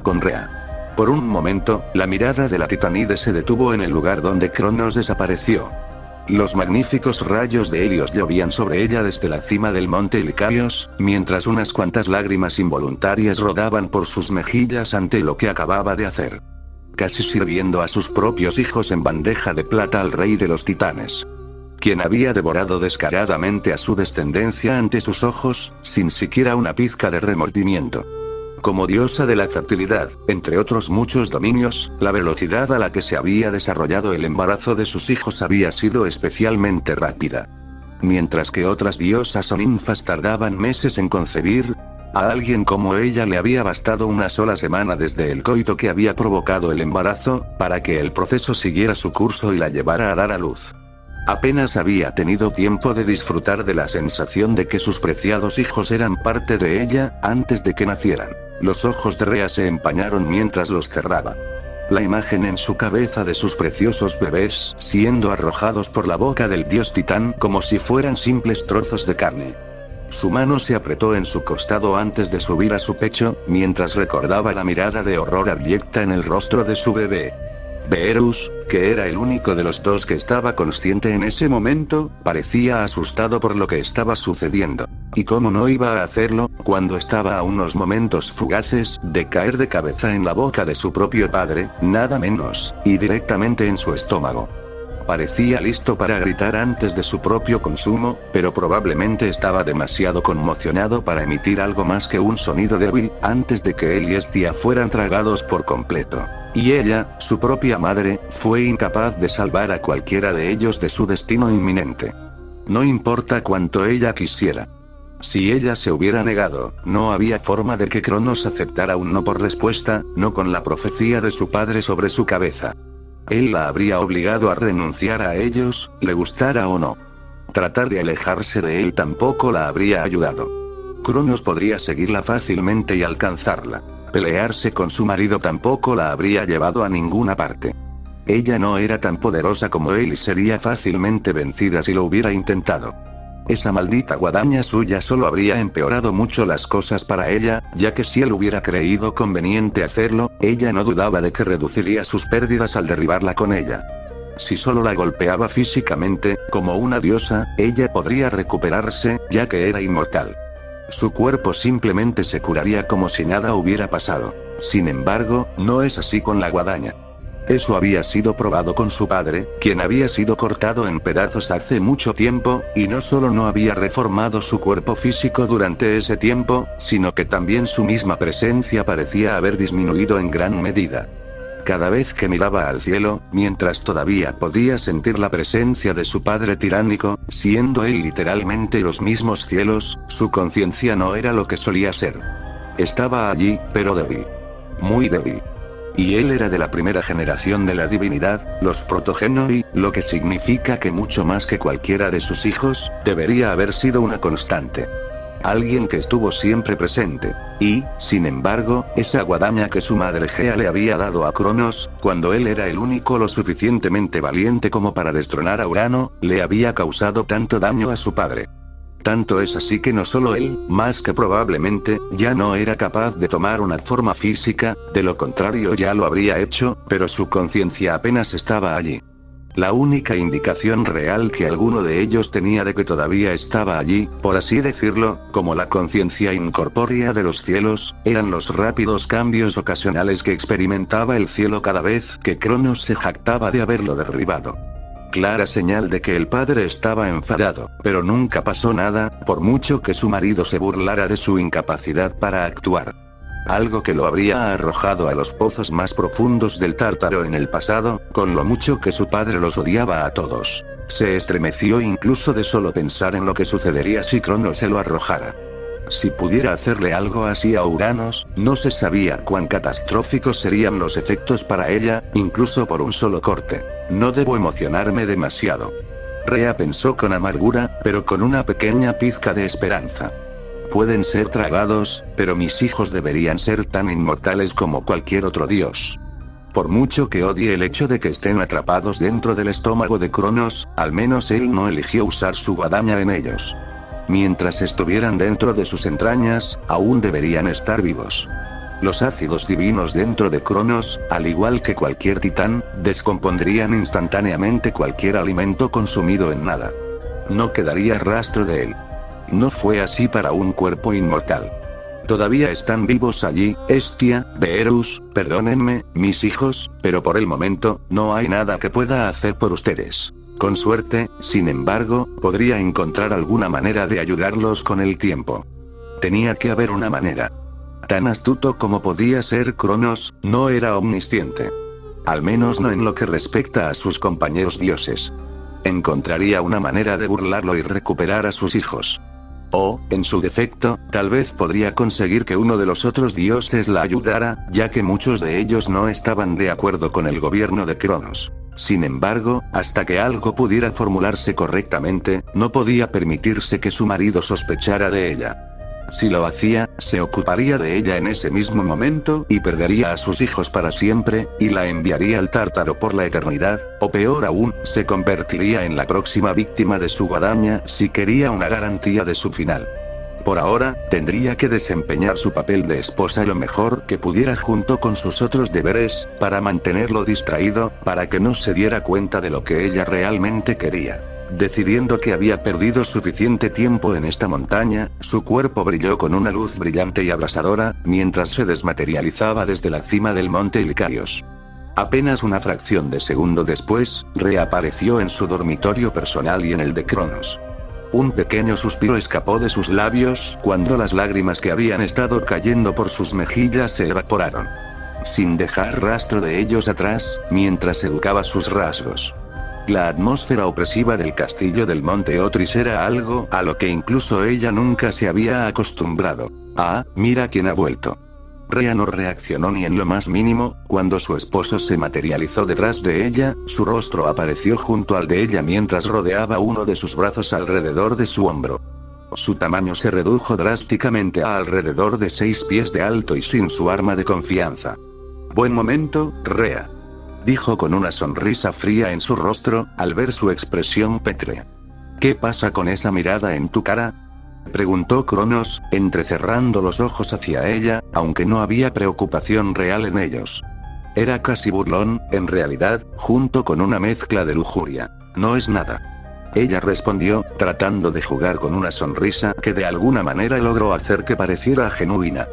Con Rea. Por un momento, la mirada de la titanide se detuvo en el lugar donde Cronos desapareció. Los magníficos rayos de Helios llovían sobre ella desde la cima del monte Licarios, mientras unas cuantas lágrimas involuntarias rodaban por sus mejillas ante lo que acababa de hacer. Casi sirviendo a sus propios hijos en bandeja de plata al rey de los titanes. Quien había devorado descaradamente a su descendencia ante sus ojos, sin siquiera una pizca de remordimiento. Como diosa de la fertilidad, entre otros muchos dominios, la velocidad a la que se había desarrollado el embarazo de sus hijos había sido especialmente rápida. Mientras que otras diosas o ninfas tardaban meses en concebir, A alguien como ella le había bastado una sola semana desde el coito que había provocado el embarazo, para que el proceso siguiera su curso y la llevara a dar a luz. Apenas había tenido tiempo de disfrutar de la sensación de que sus preciados hijos eran parte de ella, antes de que nacieran. Los ojos de Rhea se empañaron mientras los cerraba. La imagen en su cabeza de sus preciosos bebés, siendo arrojados por la boca del dios Titán como si fueran simples trozos de carne. Su mano se apretó en su costado antes de subir a su pecho, mientras recordaba la mirada de horror abyecta en el rostro de su bebé. Beerus, que era el único de los dos que estaba consciente en ese momento, parecía asustado por lo que estaba sucediendo. ¿Y cómo no iba a hacerlo, cuando estaba a unos momentos fugaces de caer de cabeza en la boca de su propio padre, nada menos, y directamente en su estómago? Parecía listo para gritar antes de su propio consumo, pero probablemente estaba demasiado conmocionado para emitir algo más que un sonido débil, antes de que él y Estia fueran tragados por completo. Y ella, su propia madre, fue incapaz de salvar a cualquiera de ellos de su destino inminente. No importa cuánto ella quisiera. Si ella se hubiera negado, no había forma de que Cronos aceptara un no por respuesta, no con la profecía de su padre sobre su cabeza. Él la habría obligado a renunciar a ellos, le gustara o no. Tratar de alejarse de él tampoco la habría ayudado. Cronos podría seguirla fácilmente y alcanzarla. Pelearse con su marido tampoco la habría llevado a ninguna parte. Ella no era tan poderosa como él y sería fácilmente vencida si lo hubiera intentado. Esa maldita guadaña suya solo habría empeorado mucho las cosas para ella, ya que si él hubiera creído conveniente hacerlo, ella no dudaba de que reduciría sus pérdidas al derribarla con ella. Si solo la golpeaba físicamente, como una diosa, ella podría recuperarse, ya que era inmortal. Su cuerpo simplemente se curaría como si nada hubiera pasado. Sin embargo, no es así con la guadaña. Eso había sido probado con su padre, quien había sido cortado en pedazos hace mucho tiempo, y no solo no había reformado su cuerpo físico durante ese tiempo, sino que también su misma presencia parecía haber disminuido en gran medida. Cada vez que miraba al cielo, mientras todavía podía sentir la presencia de su padre tiránico, siendo él literalmente los mismos cielos, su conciencia no era lo que solía ser. Estaba allí, pero débil. Muy débil. Y él era de la primera generación de la divinidad, los protogenoi, lo que significa que mucho más que cualquiera de sus hijos, debería haber sido una constante. Alguien que estuvo siempre presente. Y, sin embargo, esa guadaña que su madre Gea le había dado a Cronos, cuando él era el único lo suficientemente valiente como para destronar a Urano, le había causado tanto daño a su padre. Tanto es así que no solo él, más que probablemente, ya no era capaz de tomar una forma física, de lo contrario ya lo habría hecho, pero su conciencia apenas estaba allí. La única indicación real que alguno de ellos tenía de que todavía estaba allí, por así decirlo, como la conciencia incorpórea de los cielos, eran los rápidos cambios ocasionales que experimentaba el cielo cada vez que Cronos se jactaba de haberlo derribado. Clara señal de que el padre estaba enfadado, pero nunca pasó nada, por mucho que su marido se burlara de su incapacidad para actuar. Algo que lo habría arrojado a los pozos más profundos del Tártaro en el pasado, con lo mucho que su padre los odiaba a todos. Se estremeció incluso de solo pensar en lo que sucedería si Cronos se lo arrojara. Si pudiera hacerle algo así a Uranos, no se sabía cuán catastróficos serían los efectos para ella, incluso por un solo corte. No debo emocionarme demasiado. Rhea pensó con amargura, pero con una pequeña pizca de esperanza. Pueden ser tragados, pero mis hijos deberían ser tan inmortales como cualquier otro dios. Por mucho que odie el hecho de que estén atrapados dentro del estómago de Cronos, al menos él no eligió usar su guadaña en ellos. Mientras estuvieran dentro de sus entrañas, aún deberían estar vivos. Los ácidos divinos dentro de Cronos, al igual que cualquier titán, descompondrían instantáneamente cualquier alimento consumido en nada. No quedaría rastro de él. No fue así para un cuerpo inmortal. Todavía están vivos allí, Estia, Beerus, perdónenme, mis hijos, pero por el momento, no hay nada que pueda hacer por ustedes. Con suerte, sin embargo, podría encontrar alguna manera de ayudarlos con el tiempo. Tenía que haber una manera. Tan astuto como podía ser Cronos, no era omnisciente. Al menos no en lo que respecta a sus compañeros dioses. Encontraría una manera de burlarlo y recuperar a sus hijos. O, en su defecto, tal vez podría conseguir que uno de los otros dioses la ayudara, ya que muchos de ellos no estaban de acuerdo con el gobierno de Cronos. Sin embargo, hasta que algo pudiera formularse correctamente, no podía permitirse que su marido sospechara de ella. Si lo hacía, se ocuparía de ella en ese mismo momento y perdería a sus hijos para siempre, y la enviaría al Tártaro por la eternidad, o peor aún, se convertiría en la próxima víctima de su guadaña si quería una garantía de su final. Por ahora, tendría que desempeñar su papel de esposa lo mejor que pudiera junto con sus otros deberes, para mantenerlo distraído, para que no se diera cuenta de lo que ella realmente quería. Decidiendo que había perdido suficiente tiempo en esta montaña, su cuerpo brilló con una luz brillante y abrasadora, mientras se desmaterializaba desde la cima del monte Licarios. Apenas una fracción de segundo después, reapareció en su dormitorio personal y en el de Cronos. Un pequeño suspiro escapó de sus labios cuando las lágrimas que habían estado cayendo por sus mejillas se evaporaron, sin dejar rastro de ellos atrás, mientras educaba sus rasgos. La atmósfera opresiva del castillo del monte Otris era algo a lo que incluso ella nunca se había acostumbrado. Ah, mira quién ha vuelto. Rhea no reaccionó ni en lo más mínimo, cuando su esposo se materializó detrás de ella, su rostro apareció junto al de ella mientras rodeaba uno de sus brazos alrededor de su hombro. Su tamaño se redujo drásticamente a alrededor de 6 pies de alto y sin su arma de confianza. Buen momento, Rhea, dijo con una sonrisa fría en su rostro, al ver su expresión pétrea. ¿Qué pasa con esa mirada en tu cara?, preguntó Cronos, entrecerrando los ojos hacia ella, aunque no había preocupación real en ellos. Era casi burlón, en realidad, junto con una mezcla de lujuria. No es nada. Ella respondió, tratando de jugar con una sonrisa que de alguna manera logró hacer que pareciera genuina.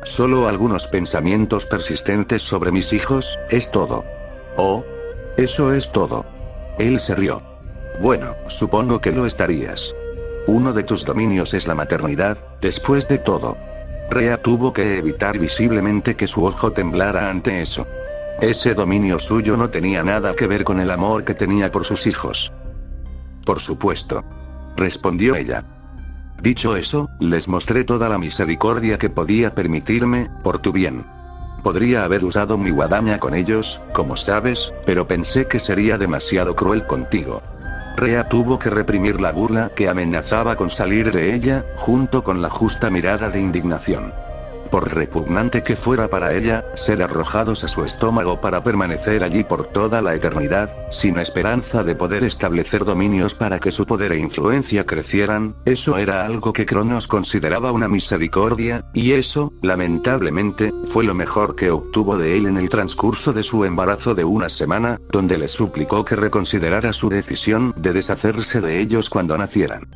Solo algunos pensamientos persistentes sobre mis hijos, es todo. Oh, eso es todo. Él se rió. Bueno, supongo que lo estarías. Uno de tus dominios es la maternidad, después de todo. Rhea tuvo que evitar visiblemente que su ojo temblara ante eso. Ese dominio suyo no tenía nada que ver con el amor que tenía por sus hijos. Por supuesto, respondió ella. Dicho eso, les mostré toda la misericordia que podía permitirme, por tu bien. Podría haber usado mi guadaña con ellos, como sabes, pero pensé que sería demasiado cruel contigo. Rhea tuvo que reprimir la burla que amenazaba con salir de ella, junto con la justa mirada de indignación. Por repugnante que fuera para ella, ser arrojados a su estómago para permanecer allí por toda la eternidad, sin esperanza de poder establecer dominios para que su poder e influencia crecieran, eso era algo que Cronos consideraba una misericordia, y eso, lamentablemente, fue lo mejor que obtuvo de él en el transcurso de su embarazo de una semana, donde le suplicó que reconsiderara su decisión de deshacerse de ellos cuando nacieran.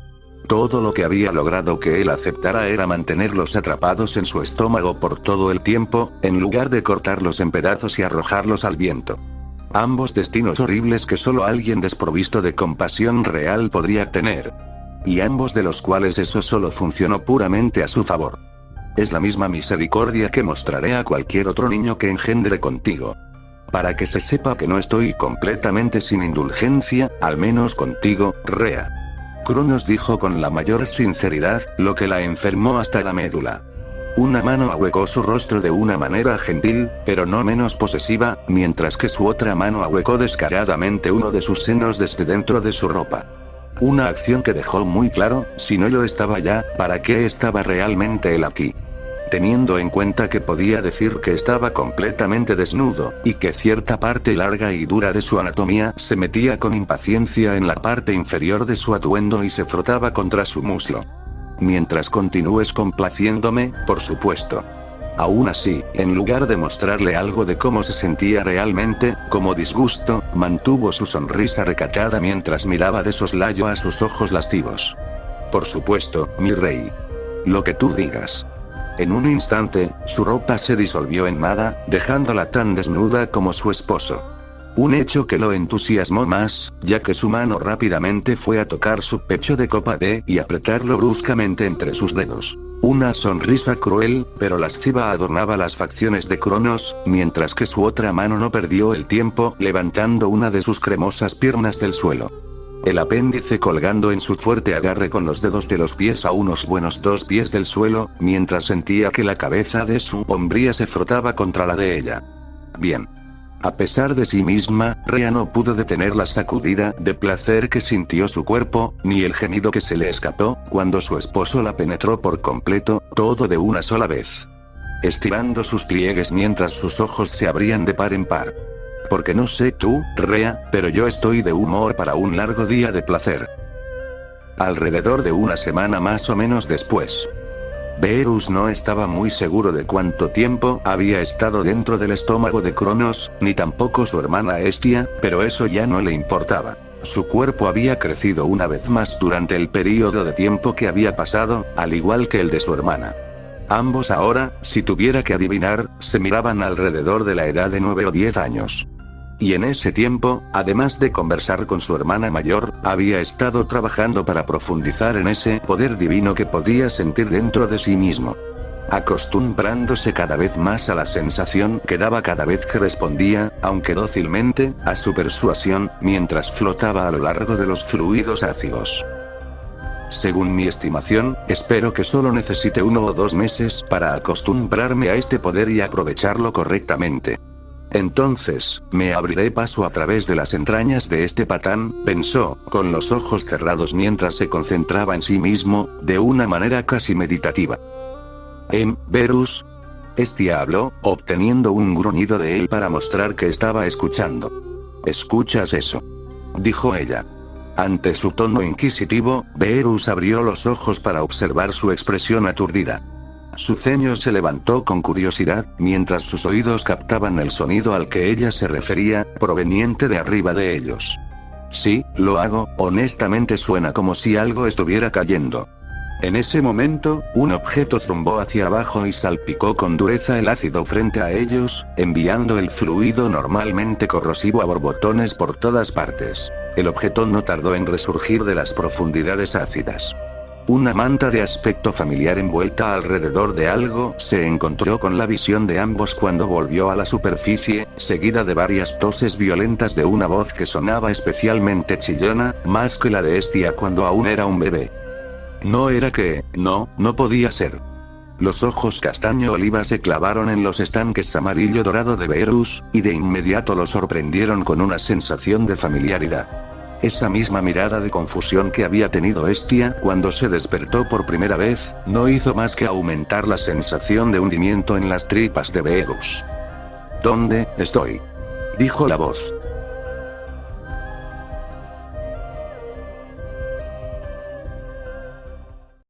Todo lo que había logrado que él aceptara era mantenerlos atrapados en su estómago por todo el tiempo, en lugar de cortarlos en pedazos y arrojarlos al viento. Ambos destinos horribles que solo alguien desprovisto de compasión real podría tener. Y ambos de los cuales eso solo funcionó puramente a su favor. Es la misma misericordia que mostraré a cualquier otro niño que engendre contigo. Para que se sepa que no estoy completamente sin indulgencia, al menos contigo, Rhea. Cronos dijo con la mayor sinceridad, lo que la enfermó hasta la médula. Una mano ahuecó su rostro de una manera gentil, pero no menos posesiva, mientras que su otra mano ahuecó descaradamente uno de sus senos desde dentro de su ropa. Una acción que dejó muy claro, si no lo estaba ya, ¿para qué estaba realmente él aquí? Teniendo en cuenta que podía decir que estaba completamente desnudo, y que cierta parte larga y dura de su anatomía se metía con impaciencia en la parte inferior de su atuendo y se frotaba contra su muslo. Mientras continúes complaciéndome, por supuesto. Aún así, en lugar de mostrarle algo de cómo se sentía realmente, como disgusto, mantuvo su sonrisa recatada mientras miraba de soslayo a sus ojos lascivos. Por supuesto, mi rey. Lo que tú digas. En un instante, su ropa se disolvió en nada, dejándola tan desnuda como su esposo. Un hecho que lo entusiasmó más, ya que su mano rápidamente fue a tocar su pecho de copa D y apretarlo bruscamente entre sus dedos. Una sonrisa cruel, pero lasciva adornaba las facciones de Cronos, mientras que su otra mano no perdió el tiempo levantando una de sus cremosas piernas del suelo. el apéndice colgando en su fuerte agarre con los dedos de los pies a unos buenos 2 pies del suelo, mientras sentía que la cabeza de su hombría se frotaba contra la de ella. Bien. A pesar de sí misma, Rhea no pudo detener la sacudida de placer que sintió su cuerpo, ni el gemido que se le escapó, cuando su esposo la penetró por completo, todo de una sola vez. Estirando sus pliegues mientras sus ojos se abrían de par en par. Porque no sé tú, Rhea, pero yo estoy de humor para un largo día de placer. Alrededor de una semana más o menos después. Beerus no estaba muy seguro de cuánto tiempo había estado dentro del estómago de Cronos, ni tampoco su hermana Hestia, pero eso ya no le importaba. Su cuerpo había crecido una vez más durante el período de tiempo que había pasado, al igual que el de su hermana. Ambos ahora, si tuviera que adivinar, se miraban alrededor de la edad de 9 o 10 años. Y en ese tiempo, además de conversar con su hermana mayor, había estado trabajando para profundizar en ese poder divino que podía sentir dentro de sí mismo. Acostumbrándose cada vez más a la sensación que daba cada vez que respondía, aunque dócilmente, a su persuasión, mientras flotaba a lo largo de los fluidos ácidos. Según mi estimación, espero que solo necesite 1 o 2 meses para acostumbrarme a este poder y aprovecharlo correctamente. Entonces, me abriré paso a través de las entrañas de este patán, pensó, con los ojos cerrados mientras se concentraba en sí mismo, de una manera casi meditativa. Beerus. Hestia habló, obteniendo un gruñido de él para mostrar que estaba escuchando. ¿Escuchas eso?, dijo ella. Ante su tono inquisitivo, Beerus abrió los ojos para observar su expresión aturdida. Su ceño se levantó con curiosidad, mientras sus oídos captaban el sonido al que ella se refería, proveniente de arriba de ellos. Sí, lo hago, honestamente suena como si algo estuviera cayendo. En ese momento, un objeto zumbó hacia abajo y salpicó con dureza el ácido frente a ellos, enviando el fluido normalmente corrosivo a borbotones por todas partes. El objeto no tardó en resurgir de las profundidades ácidas. Una manta de aspecto familiar envuelta alrededor de algo se encontró con la visión de ambos cuando volvió a la superficie, seguida de varias toses violentas de una voz que sonaba especialmente chillona, más que la de Hestia cuando aún era un bebé. No era que, no podía ser. Los ojos castaño oliva se clavaron en los estanques amarillo dorado de Beerus, y de inmediato lo sorprendieron con una sensación de familiaridad. Esa misma mirada de confusión que había tenido Hestia cuando se despertó por primera vez, no hizo más que aumentar la sensación de hundimiento en las tripas de Beerus. ¿Dónde estoy?, dijo la voz.